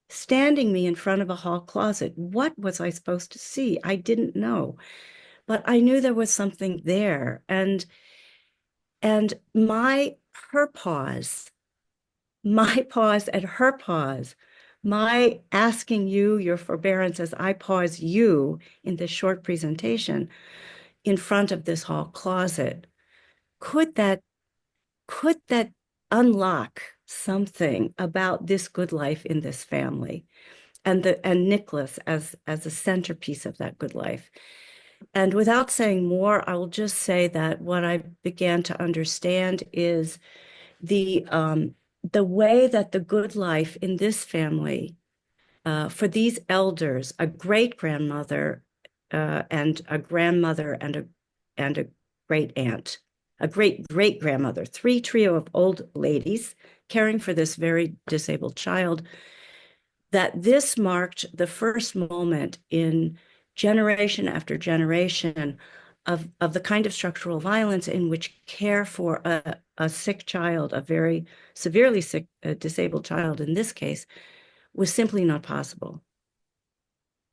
standing me in front of a hall closet. What was I supposed to see? I didn't know, but I knew there was something there. And her pause, my pause and her pause, my asking you your forbearance as I pause you in this short presentation in front of this hall closet, could that unlock something about this good life in this family and Nicholas as a centerpiece of that good life? And without saying more, I will just say that what I began to understand is the way that the good life in this family, for these elders, a great grandmother and a grandmother and a great aunt, a great great grandmother, trio of old ladies caring for this very disabled child, that this marked the first moment in generation after generation of the kind of structural violence in which care for a sick child, a very severely sick, disabled child in this case, was simply not possible.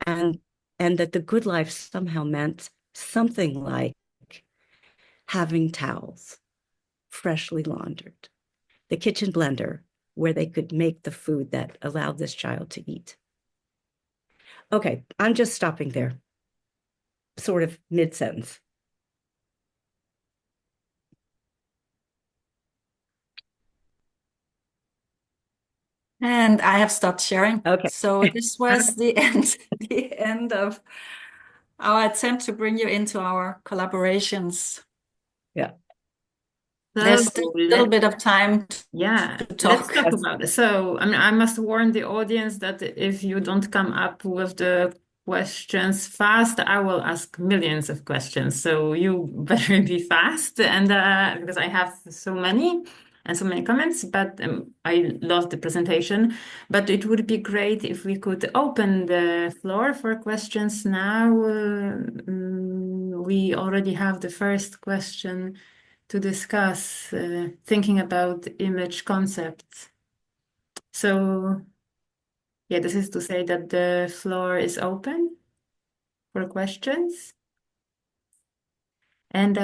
And that the good life somehow meant something like having towels, freshly laundered, the kitchen blender where they could make the food that allowed this child to eat. Okay, I'm just stopping there, sort of mid-sentence. And I have stopped sharing. Okay. So this was the end of our attempt to bring you into our collaborations. Yeah. There's still a little bit of time to let's talk. talk about it. So, I mean, I must warn the audience that if you don't come up with the questions fast, I will ask millions of questions. So you better be fast, and because I have so many. and so many comments, but I loved the presentation. But it would be great if we could open the floor for questions now. We already have the first question to discuss, thinking about image concepts. So, yeah, this is to say that the floor is open for questions. And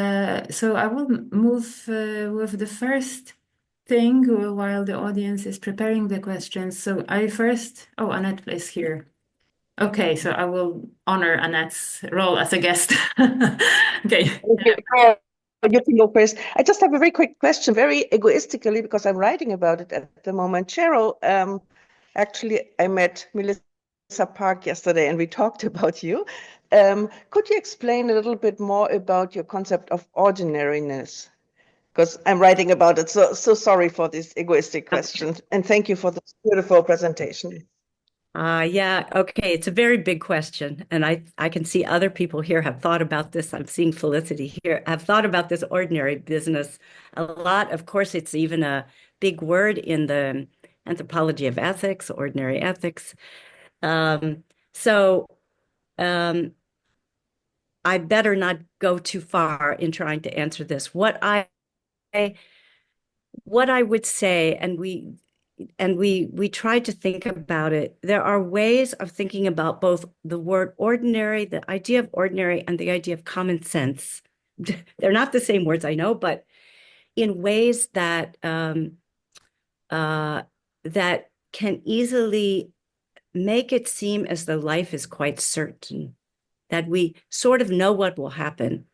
so I will move with the first thing while the audience is preparing the questions. So Annette is here. Okay, so I will honor Annette's role as a guest. Okay. You can go first. I just have a very quick question, very egoistically, because I'm writing about it at the moment. Cheryl, actually, I met Melissa Park yesterday and we talked about you. Could you explain a little bit more about your concept of ordinariness? Because I'm writing about it. So sorry for this egoistic question. And thank you for this beautiful presentation. Yeah, okay. It's a very big question. And I can see other people here have thought about this. I'm seeing Felicity here. Have thought about this ordinary business a lot. Of course, it's even a big word in the anthropology of ethics, ordinary ethics. So I better not go too far in trying to answer this. What I would say, and we tried to think about it. There are ways of thinking about both the word ordinary, the idea of ordinary, and the idea of common sense. They're not the same words, I know, but in ways that that can easily make it seem as though life is quite certain, that we sort of know what will happen.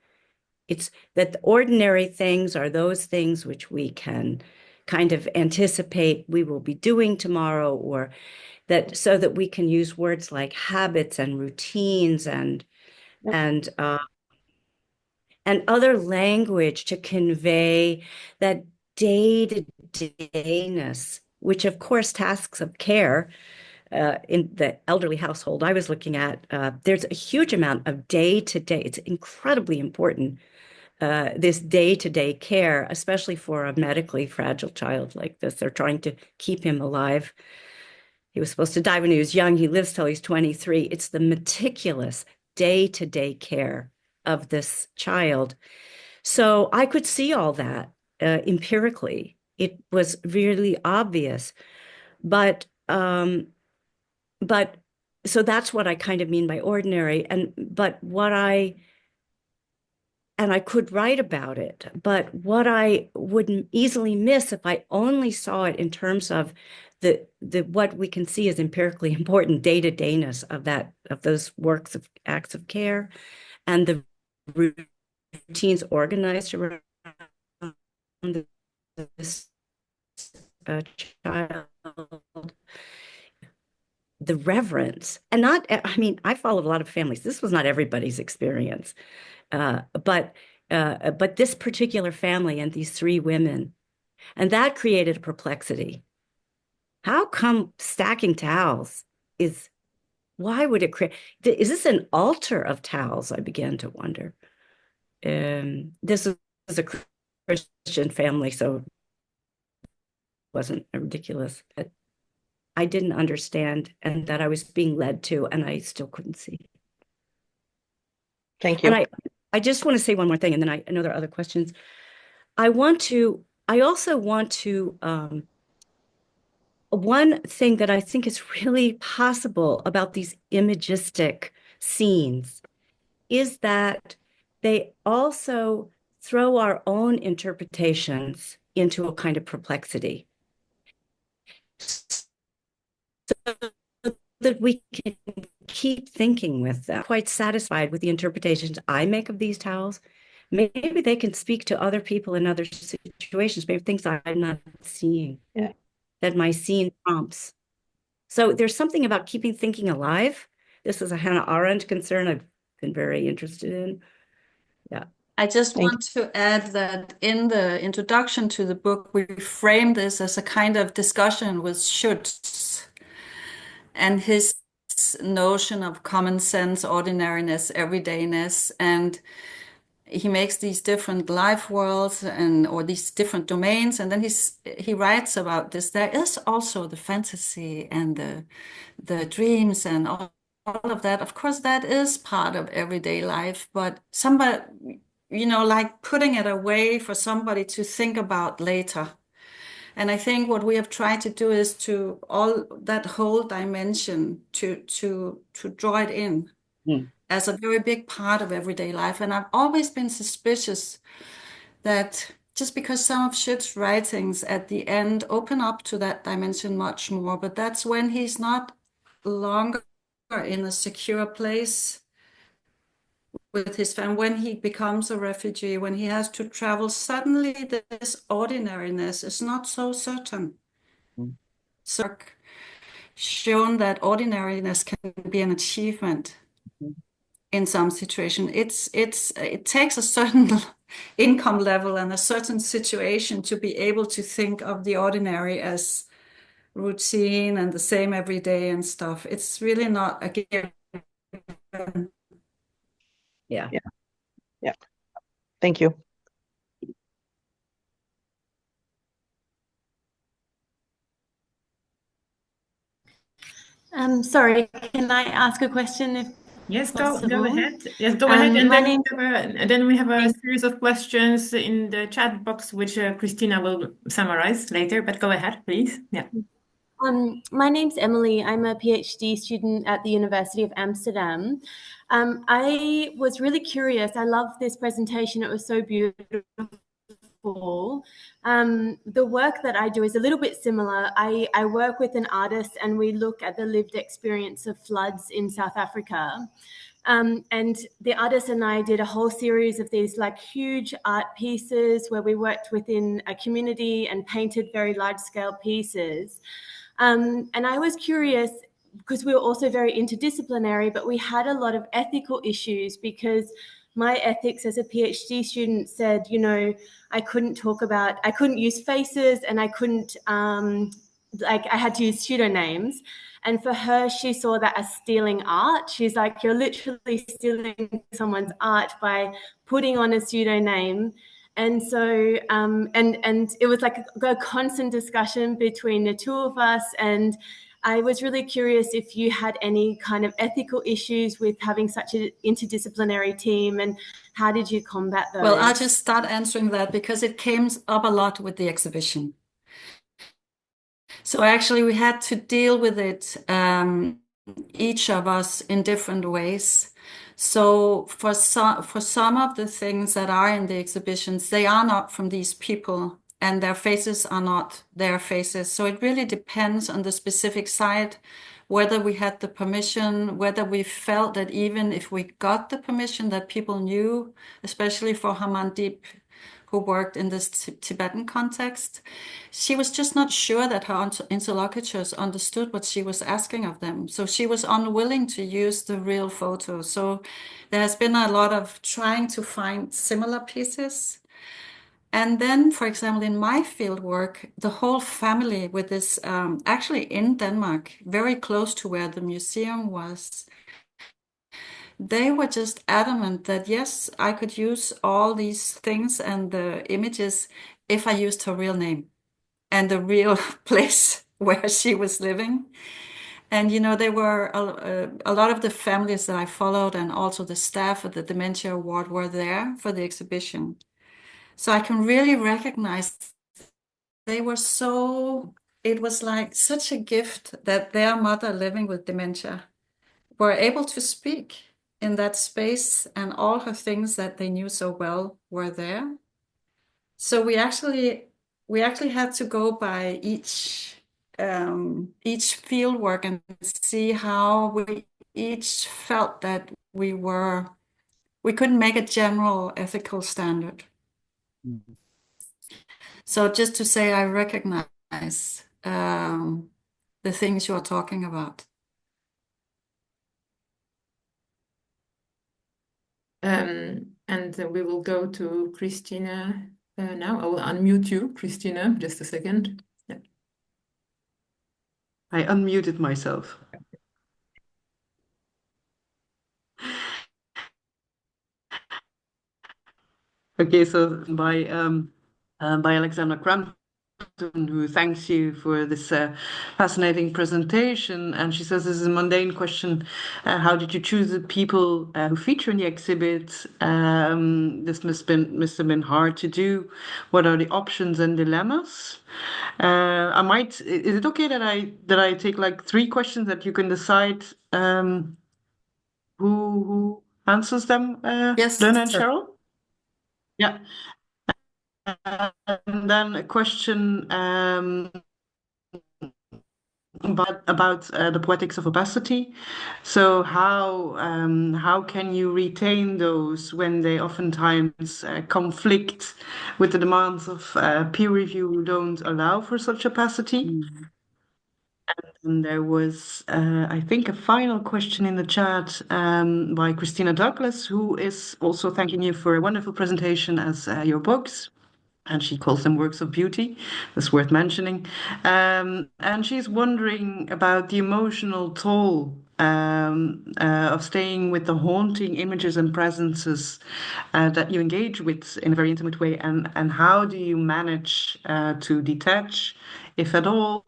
It's that the ordinary things are those things which we can kind of anticipate we will be doing tomorrow, or that so that we can use words like habits and routines and other language to convey that day-to-dayness, which of course tasks of care in the elderly household I was looking at, there's a huge amount of day-to-day. It's incredibly important, this day-to-day care, especially for a medically fragile child like this. They're trying to keep him alive. He was supposed to die when he was young. He lives till he's 23. It's the meticulous day-to-day care of this child. So I could see all that empirically. It was really obvious. But so that's what I kind of mean by ordinary. And I could write about it, but what I would easily miss if I only saw it in terms of the what we can see as empirically important day-to-dayness of those works of acts of care and the routines organized around this child, the reverence, and not, I mean, I follow a lot of families. This was not everybody's experience. But this particular family and these three women, and that created a perplexity. How come stacking towels why would it create, is this an altar of towels? I began to wonder. This is a Christian family, so it wasn't ridiculous, but I didn't understand, and that I was being led to, and I still couldn't see. Thank you. And I just want to say one more thing, and then I know there are other questions. I also want to, one thing that I think is really possible about these imagistic scenes is that they also throw our own interpretations into a kind of perplexity, so that we can keep thinking with them. Quite satisfied with the interpretations I make of these towels. Maybe they can speak to other people in other situations, maybe things I'm not seeing, that my scene prompts. So there's something about keeping thinking alive. This is a Hannah Arendt concern I've been very interested in. Yeah. I just want to add that in the introduction to the book, we frame this as a kind of discussion with Schutz and his notion of common sense, ordinariness, everydayness. And he makes these different life worlds or these different domains, and then he writes about this. There is also the fantasy and the dreams and all of that. Of course, that is part of everyday life, but somebody, like putting it away for somebody to think about later. And I think what we have tried to do is to all that whole dimension to draw it in as a very big part of everyday life. And I've always been suspicious that just because some of Schütz's writings at the end open up to that dimension much more, but that's when he's not longer in a secure place with his family, when he becomes a refugee, when he has to travel, suddenly this ordinariness is not so certain. So shown that ordinariness can be an achievement in some situation. It takes a certain income level and a certain situation to be able to think of the ordinary as routine and the same every day and stuff. It's really not a given. Yeah. Yeah. Thank you. Sorry, can I ask a question if Yes, go possible? ahead. Yes, go ahead. And my then we have a series of questions in the chat box, which Christina will summarize later. But go ahead, please. Yeah. My name's Emily. I'm a PhD student at the University of Amsterdam. I was really curious. I love this presentation. It was so beautiful. The work that I do is a little bit similar. I work with an artist and we look at the lived experience of floods in South Africa. And the artist and I did a whole series of these like huge art pieces where we worked within a community and painted very large scale pieces. And I was curious because we were also very interdisciplinary, but we had a lot of ethical issues because my ethics as a PhD student said, I couldn't use faces and I couldn't, I had to use pseudonyms. And for her, she saw that as stealing art. She's like, you're literally stealing someone's art by putting on a pseudonym. And so, and it was like a constant discussion between the two of us. And I was really curious if you had any kind of ethical issues with having such an interdisciplinary team, and how did you combat those? Well, I'll just start answering that because it came up a lot with the exhibition. So actually we had to deal with it, each of us in different ways. So for some of the things that are in the exhibitions, they are not from these people and their faces are not their faces. So it really depends on the specific site, whether we had the permission, whether we felt that even if we got the permission that people knew, especially for Hamandeep, who worked in this Tibetan context, she was just not sure that her interlocutors understood what she was asking of them. So she was unwilling to use the real photo. So there has been a lot of trying to find similar pieces. And then, for example, in my field work, the whole family with this, actually in Denmark, very close to where the museum was, they were just adamant that, yes, I could use all these things and the images if I used her real name and the real place where she was living. And, there were a lot of the families that I followed and also the staff at the Dementia Ward were there for the exhibition. So I can really recognize it was like such a gift that their mother living with dementia were able to speak in that space, and all her things that they knew so well were there. So we actually had to go by each field work and see how we each felt that we couldn't make a general ethical standard. So just to say, I recognize the things you are talking about. And we will go to Christina now. I will unmute you, Christina, just a second. Yeah. I unmuted myself. Okay, so by Alexandra Crampton, who thanks you for this fascinating presentation. And she says this is a mundane question. How did you choose the people who feature in the exhibit? This must have been hard to do. What are the options and dilemmas? Is it okay that I take like three questions that you can decide who answers them, Yes, Lena and sure. Cheryl? Yeah. And then a question about the poetics of opacity. So how can you retain those when they oftentimes conflict with the demands of peer review who don't allow for such opacity? And there was, I think, a final question in the chat by Christina Douglas, who is also thanking you for a wonderful presentation as your books. And she calls them works of beauty. That's worth mentioning. And she's wondering about the emotional toll of staying with the haunting images and presences that you engage with in a very intimate way, and how do you manage to detach, if at all,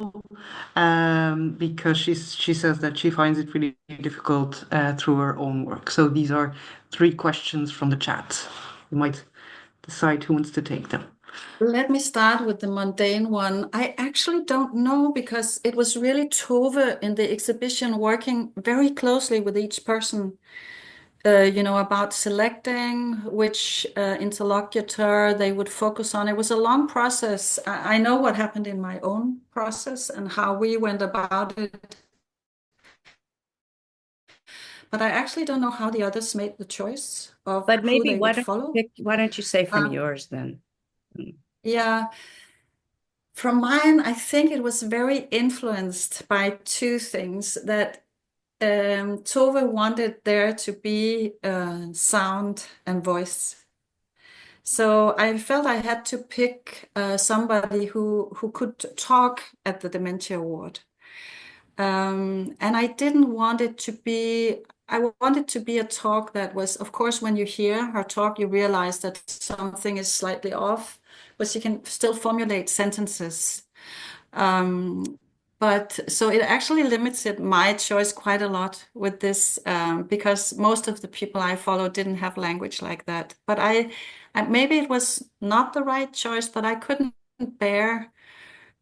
because she says that she finds it really difficult through her own work. So these are three questions from the chat. You might decide who wants to take them. Let me start with the mundane one. I actually don't know because it was really Tove in the exhibition working very closely with each person, about selecting which interlocutor they would focus on. It was a long process. I know what happened in my own process and how we went about it, but I actually don't know how the others made the choice of But who maybe they would follow. why don't you say from yours then? Yeah. From mine, I think it was very influenced by two things that Tove wanted there to be sound and voice. So I felt I had to pick somebody who could talk at the dementia ward. And I didn't want it to be, I wanted to be a talk that was, of course, when you hear her talk, you realize that something is slightly off, but she can still formulate sentences. But so it actually limited my choice quite a lot with this because most of the people I follow didn't have language like that. But maybe it was not the right choice, but I couldn't bear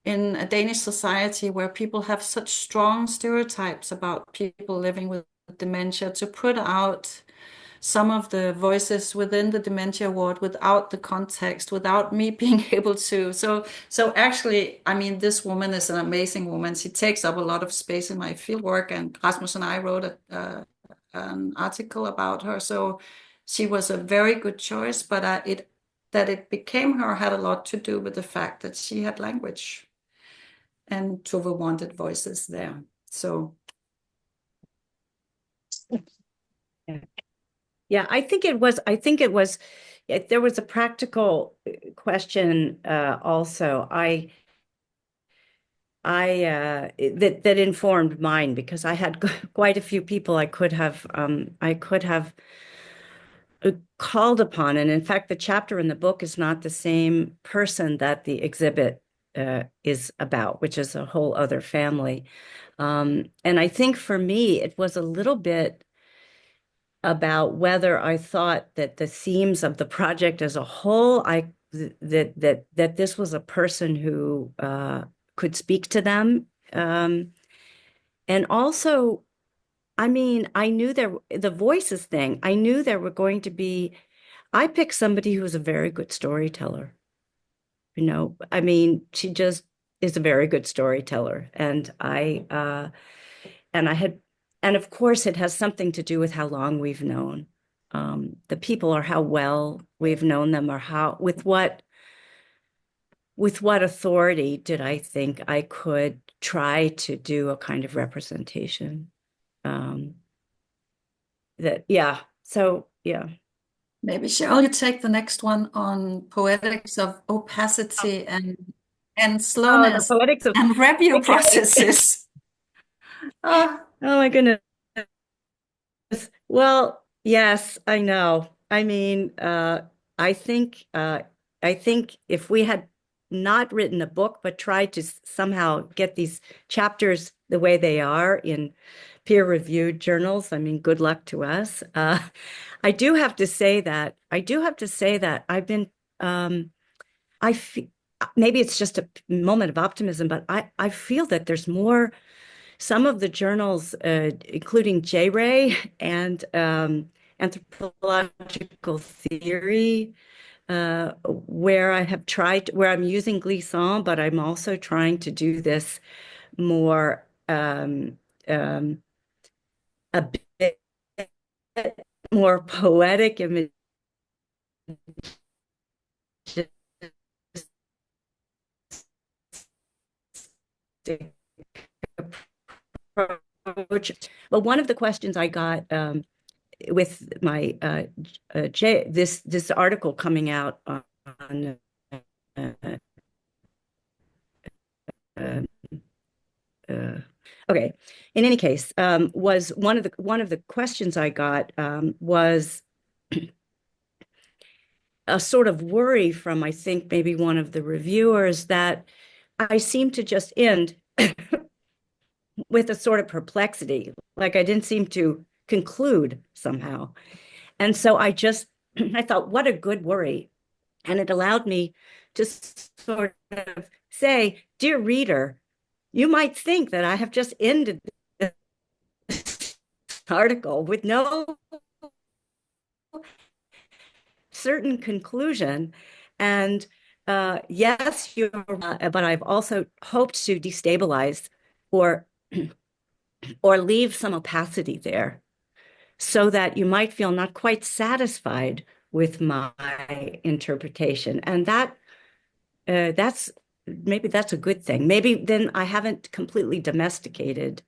in a Danish society where people have such strong stereotypes about people living with dementia to put out some of the voices within the dementia ward without the context, without me being able to. So actually, I mean, this woman is an amazing woman. She takes up a lot of space in my fieldwork, and Rasmus and I wrote an article about her. So she was a very good choice, but that it became her had a lot to do with the fact that she had language, and Tove wanted voices there. So. Yeah, I think it was, there was a practical question also. That informed mine because I had quite a few people I could have called upon. And in fact, the chapter in the book is not the same person that the exhibit is about, which is a whole other family. And I think for me, it was a little bit about whether I thought that the themes of the project as a whole, that this was a person who could speak to them. And also, I mean, I knew the voices thing, I knew there were going to be, I picked somebody who was a very good storyteller. I mean, she just is a very good storyteller. And and of course, it has something to do with how long we've known the people, or how well we've known them, or with what authority did I think I could try to do a kind of representation. So yeah. Maybe Cheryl, you take the next one on poetics of opacity and slowness the poetics of and review processes. oh my goodness. Well, yes, I know. I mean, I think if we had not written a book, but tried to somehow get these chapters the way they are in peer-reviewed journals, I mean, good luck to us. I do have to say that I've been, I feel, maybe it's just a moment of optimism, but I feel that there's more, some of the journals, including J-Ray and Anthropological Theory, where I'm using Glissant, but I'm also trying to do this more, a bit more poetic image approach. But one of the questions I got with my this article coming out on okay. In any case, was one of the questions I got was a sort of worry from, I think, maybe one of the reviewers, that I seemed to just end with a sort of perplexity, like I didn't seem to conclude somehow. And so I thought, what a good worry. And it allowed me to sort of say, dear reader, you might think that I have just ended this article with no certain conclusion. And yes, but I've also hoped to destabilize or leave some opacity there, so that you might feel not quite satisfied with my interpretation. And that's a good thing. Maybe then I haven't completely domesticated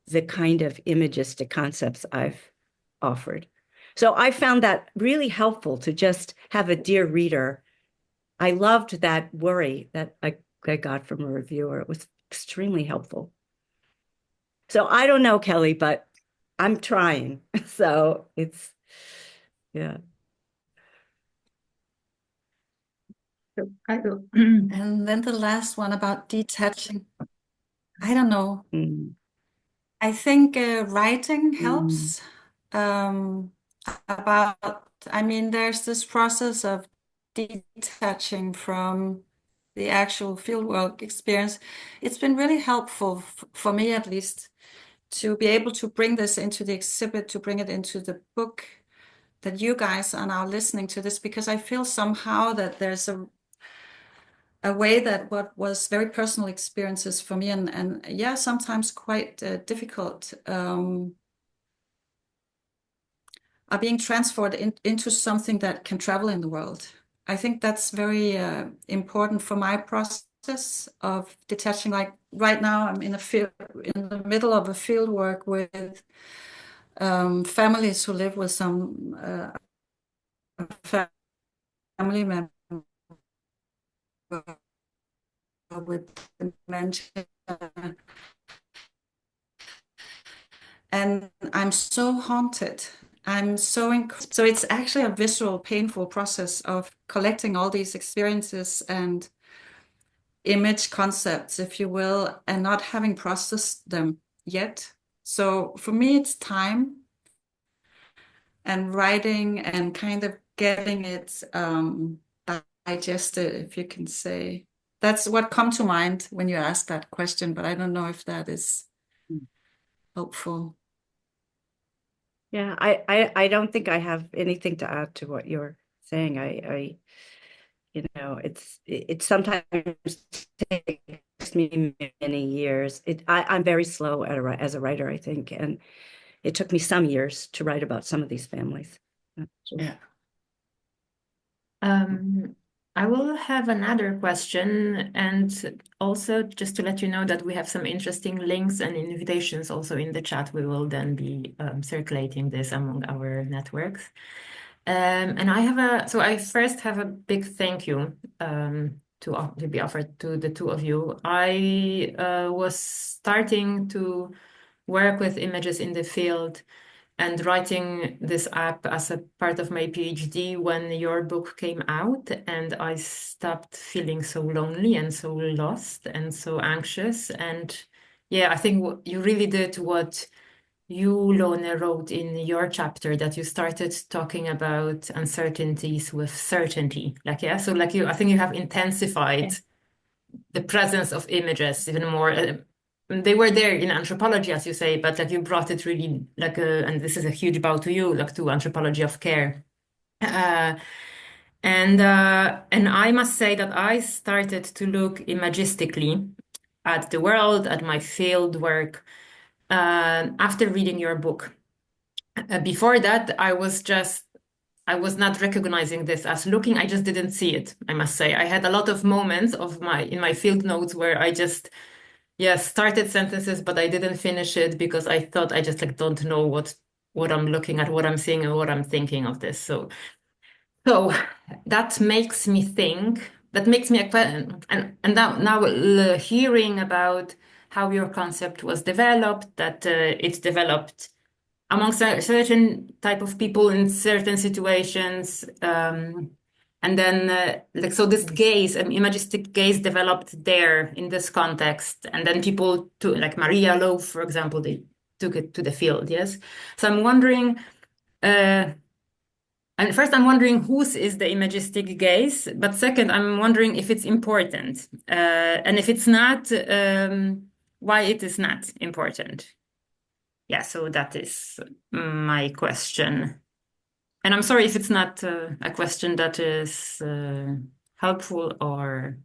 the kind of imagistic concepts I've offered. So I found that really helpful to just have a dear reader. I loved that worry that I got from a reviewer. It was extremely helpful. So I don't know, Kelly, but I'm trying. So it's, yeah. And then the last one about detaching. I don't know. I think writing helps. I mean, there's this process of detaching from the actual fieldwork experience. It's been really helpful for me, at least, to be able to bring this into the exhibit, to bring it into the book, that you guys are now listening to this, because I feel somehow that there's a way that what was very personal experiences for me, and yeah, sometimes quite difficult, are being transferred into something that can travel in the world. I think that's very important for my process of detaching. Like right now, I'm in the middle of a field work with families who live with some family member with dementia. And I'm so haunted. So it's actually a visceral, painful process of collecting all these experiences and image concepts, if you will, and not having processed them yet. So for me, it's time and writing and kind of getting it digested, if you can say. That's what come to mind when you ask that question, but I don't know if that is helpful. Yeah, I don't think I have anything to add to what you're saying. It sometimes takes me many years. I'm very slow as a writer, I think, and it took me some years to write about some of these families. Yeah. I will have another question, and also just to let you know that we have some interesting links and invitations also in the chat. We will then be circulating this among our networks. And I first have a big thank you to be offered to the two of you. I was starting to work with images in the field and writing this app as a part of my PhD when your book came out, and I stopped feeling so lonely and so lost and so anxious. And yeah, I think you really did what you, Lone, wrote in your chapter, that you started talking about uncertainties with certainty. Like, yeah, so like I think you have intensified the presence of images even more. They were there in anthropology, as you say, but like you brought it really like and this is a huge bow to you, like to anthropology of care. And I must say that I started to look imagistically at the world, at my field work, after reading your book. Before that, I was not recognizing this as looking. I just didn't see it, I must say. I had a lot of moments in my field notes where I just, started sentences, but I didn't finish it because I thought I just like don't know what I'm looking at, what I'm seeing, and what I'm thinking of this. So that makes me think. That makes me and now hearing about how your concept was developed, that it's developed among certain type of people in certain situations, and then so this gaze, imagistic gaze, developed there in this context, and then people like Maria Loeb, for example, they took it to the field. Yes, so I'm wondering. And first, I'm wondering whose is the imagistic gaze, but second, I'm wondering if it's important, and if it's not, why it is not important. Yeah, so that is my question. And I'm sorry if it's not a question that is helpful or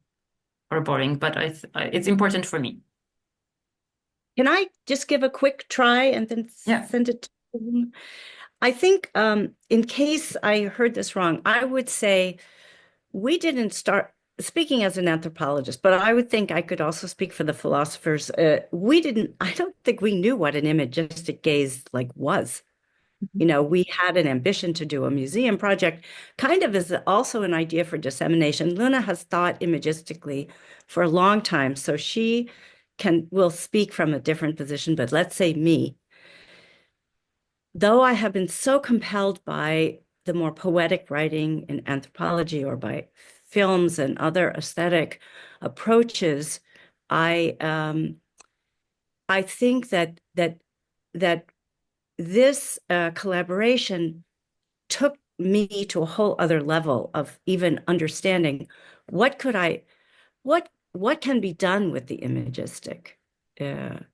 boring, but it's important for me. Can I just give a quick try and then send it to them? I think in case I heard this wrong, I would say we didn't start speaking as an anthropologist, but I would think I could also speak for the philosophers. I don't think we knew what an imagistic gaze like was. You know, we had an ambition to do a museum project, kind of as also an idea for dissemination. Luna has thought imagistically for a long time, so she will speak from a different position, but let's say me. Though I have been so compelled by the more poetic writing in anthropology or by films and other aesthetic approaches, I think that this collaboration took me to a whole other level of even understanding what can be done with the imagistic. You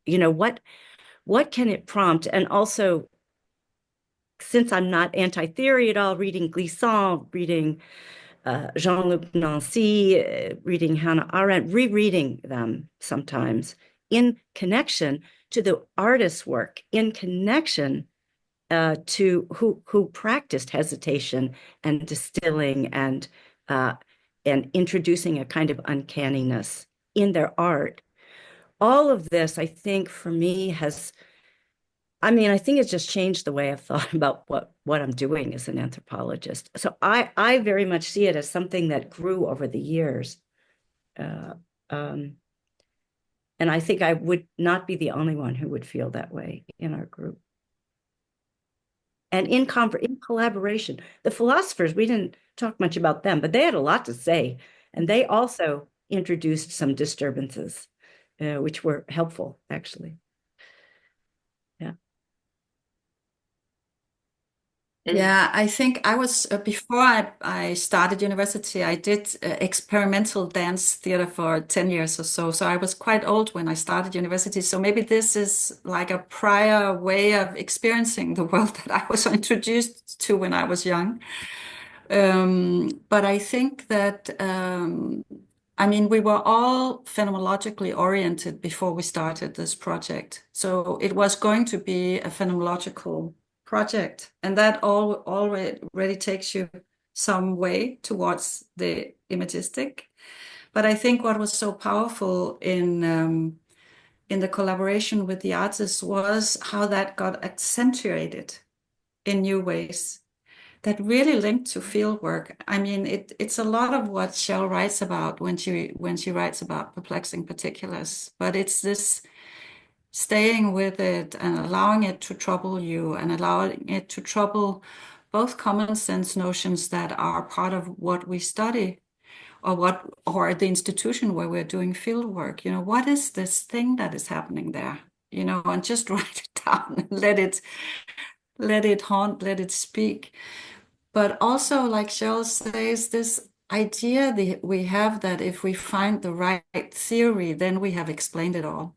know, what can it prompt? And also, since I'm not anti-theory at all, reading Glissant, reading Jean-Luc Nancy, reading Hannah Arendt, rereading them sometimes in connection to the artist's work, in connection to who practiced hesitation and distilling and introducing a kind of uncanniness in their art. All of this, I think, for me I think it's just changed the way I've thought about what I'm doing as an anthropologist. So I very much see it as something that grew over the years. And I think I would not be the only one who would feel that way in our group. And in collaboration, the philosophers, we didn't talk much about them, but they had a lot to say. And they also introduced some disturbances, which were helpful, actually. Yeah, I think I was, before I started university, I did experimental dance theater for 10 years or so. So I was quite old when I started university. So maybe this is like a prior way of experiencing the world that I was introduced to when I was young. But I think that, we were all phenomenologically oriented before we started this project. So it was going to be a phenomenological project, and that already takes you some way towards the imagistic. But I think what was so powerful in the collaboration with the artists was how that got accentuated in new ways that really linked to field work. It's a lot of what Cheryl writes about when she writes about perplexing particulars, but it's this staying with it and allowing it to trouble you and allowing it to trouble both common sense notions that are part of what we study or the institution where we're doing field work. What is this thing that is happening there? And just write it down and let it haunt, let it speak. But also, like Cheryl says, this idea that we have that if we find the right theory, then we have explained it all.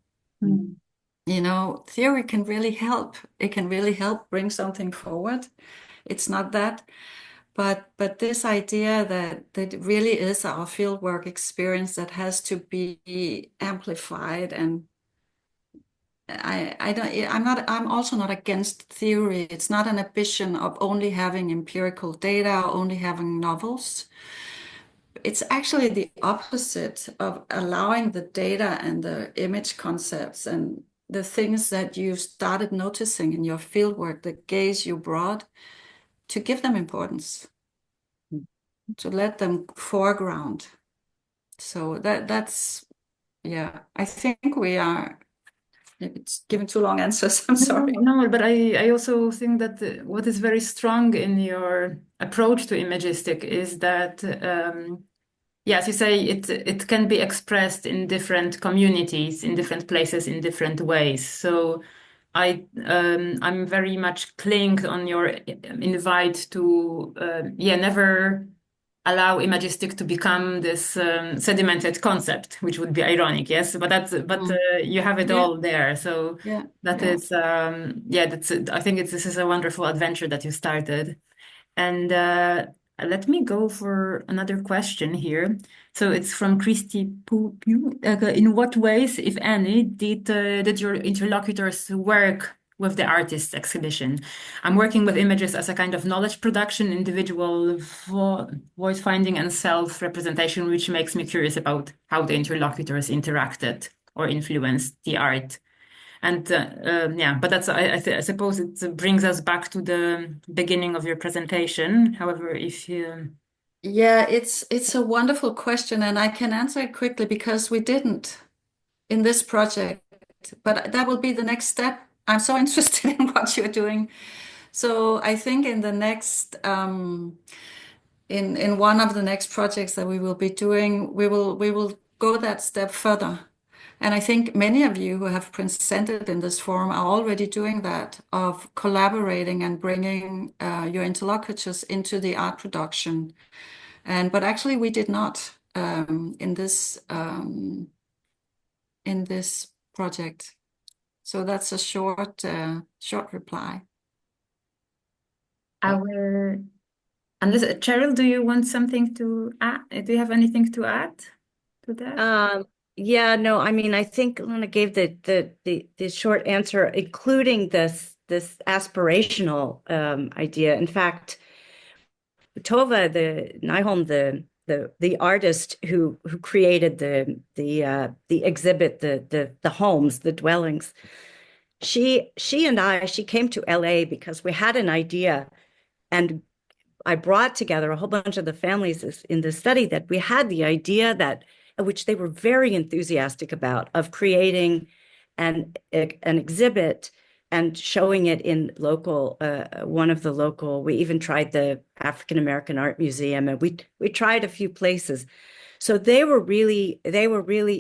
Theory can really help. It can really help bring something forward. It's not that. But this idea that it really is our fieldwork experience that has to be amplified, and I'm also not against theory. It's not an ambition of only having empirical data or only having novels. It's actually the opposite of allowing the data and the image concepts and the things that you started noticing in your fieldwork, the gaze you brought, to give them importance, to let them foreground. So that's, yeah, I think we are, maybe it's giving too long answers, I'm sorry. No, but I also think that what is very strong in your approach to Imagistic is that, as you say, it can be expressed in different communities, in different places, in different ways. So I'm very much clinged on your invite to never allow Imagistic to become this sedimented concept, which would be ironic, yes. But you have it all there, so is that's I think this is a wonderful adventure that you started, and let me go for another question here. So it's from Christy Pupu. In what ways, if any, did your interlocutors work with the artist's exhibition? I'm working with images as a kind of knowledge production, individual voice finding, and self-representation, which makes me curious about how the interlocutors interacted or influenced the art. And but that's I suppose it brings us back to the beginning of your presentation. However, if you it's a wonderful question, and I can answer it quickly because we didn't in this project, but that will be the next step. I'm so interested in what you're doing. So I think in the next in one of the next projects that we will be doing, we will go that step further. And I think many of you who have presented in this forum are already doing that, of collaborating and bringing your interlocutors into the art production. But actually we did not in this project. So that's a short reply. Unless Cheryl, do you want something to add? Do you have anything to add to that? Yeah, no, I mean, I think Luna gave the short answer, including this aspirational idea. In fact, Tove Nyholm, the artist who created the exhibit, the homes, the dwellings, she came to LA because we had an idea, and I brought together a whole bunch of the families in the study that we had the idea that, which they were very enthusiastic about, of creating an exhibit and showing it in local, one of the local, we even tried the African American Art Museum, and we tried a few places. So they were really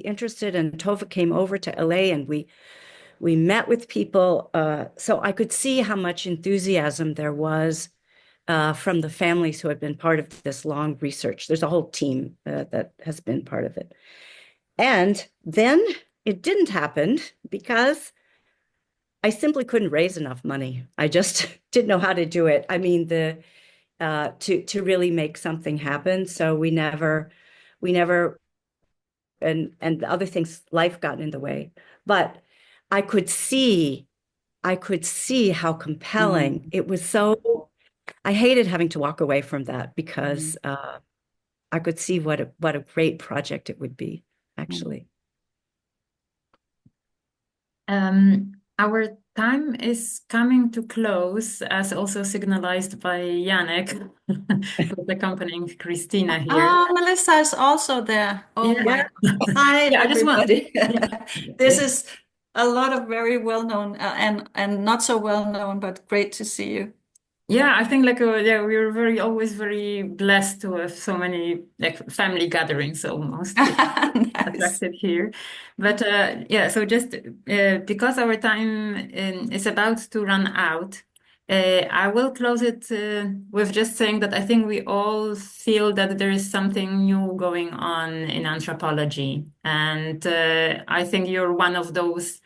interested, and Tove came over to LA, and we met with people. So I could see how much enthusiasm there was from the families who had been part of this long research. There's a whole team that has been part of it. And then it didn't happen because I simply couldn't raise enough money. I just didn't know how to do it. I mean, to really make something happen. So we never, and the other things, life got in the way. But I could see how compelling it was. So I hated having to walk away from that because I could see what a great project it would be, actually. Our time is coming to close, as also signalized by Janek, who's accompanying Christina here. Oh, Melissa is also there. Oh my! Hi, Yeah, everybody. This is a lot of very well-known and not so well-known, but great to see you. Yeah, I think like yeah, we were always very blessed to have so many like family gatherings almost Nice. attracted here. But yeah, so just because our time is about to run out, I will close it with just saying that I think we all feel that there is something new going on in anthropology, and I think you're one of those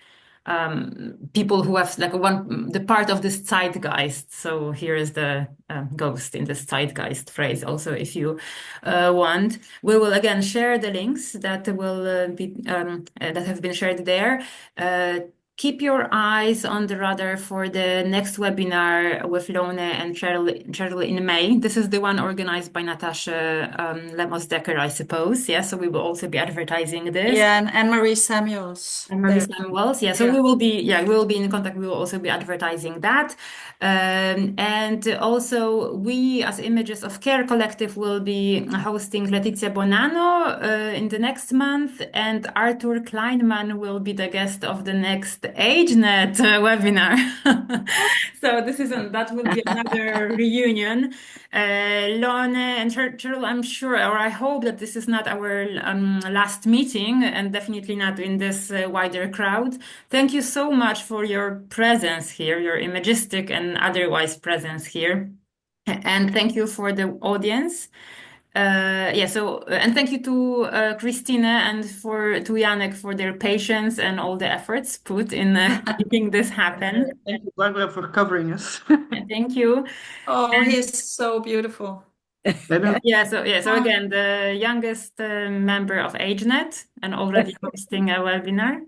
people who have like the part of this zeitgeist. So here is the ghost in this zeitgeist phrase also, if you want. We will again share the links that will be that have been shared there. Keep your eyes on the radar for the next webinar with Lone and Cheryl in May. This is the one organized by Natasha Lemos-Decker, I suppose. Yeah, so we will also be advertising this. Yeah, and Anne-Marie Samuels. Anne-Marie Samuels, yeah. So Yeah. we will be in contact. We will also be advertising that. And also we as Images of Care Collective will be hosting Letizia Bonanno in the next month, and Arthur Kleinman will be the guest of the next AgeNet webinar. So that will be another reunion. Lone and Cheryl, I'm sure, or I hope that this is not our last meeting, and definitely not in this wider crowd. Thank you so much for your presence here, your imagistic and otherwise presence here. And thank you for the audience. Yeah, so and thank you to Christina and to Janek for their patience and all the efforts put in making this happen. Thank you, Barbara, for covering us. Thank you. Oh, And he's so beautiful. yeah, so again, the youngest member of AgeNet and already hosting a webinar.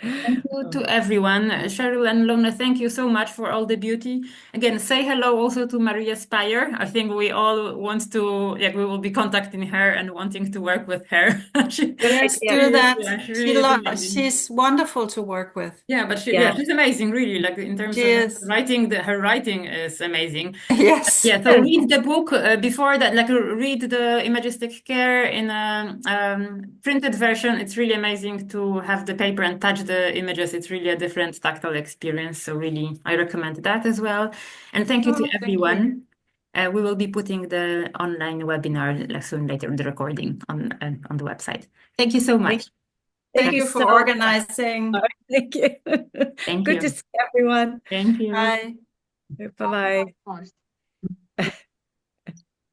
Thank you to everyone. Cheryl and Lone, thank you so much for all the beauty. Again, say hello also to Maria Spire. I think we all want to, we will be contacting her and wanting to work with her. Let's do that. Yeah, she really is amazing. She's wonderful to work with. Yeah, but she's amazing, really. Like in terms of writing, her writing is amazing. Yes. Yeah, so read the book before that, like read the Imagistic Care in a printed version. It's really amazing to have the paper and touch the images. It's really a different tactile experience. So really, I recommend that as well. And thank you to everyone. We will be putting the online webinar soon later, the recording on the website. Thank you so much. Thank you for organizing. Thank you. Thank Good you. to see everyone. Thank you. Bye. Bye-bye.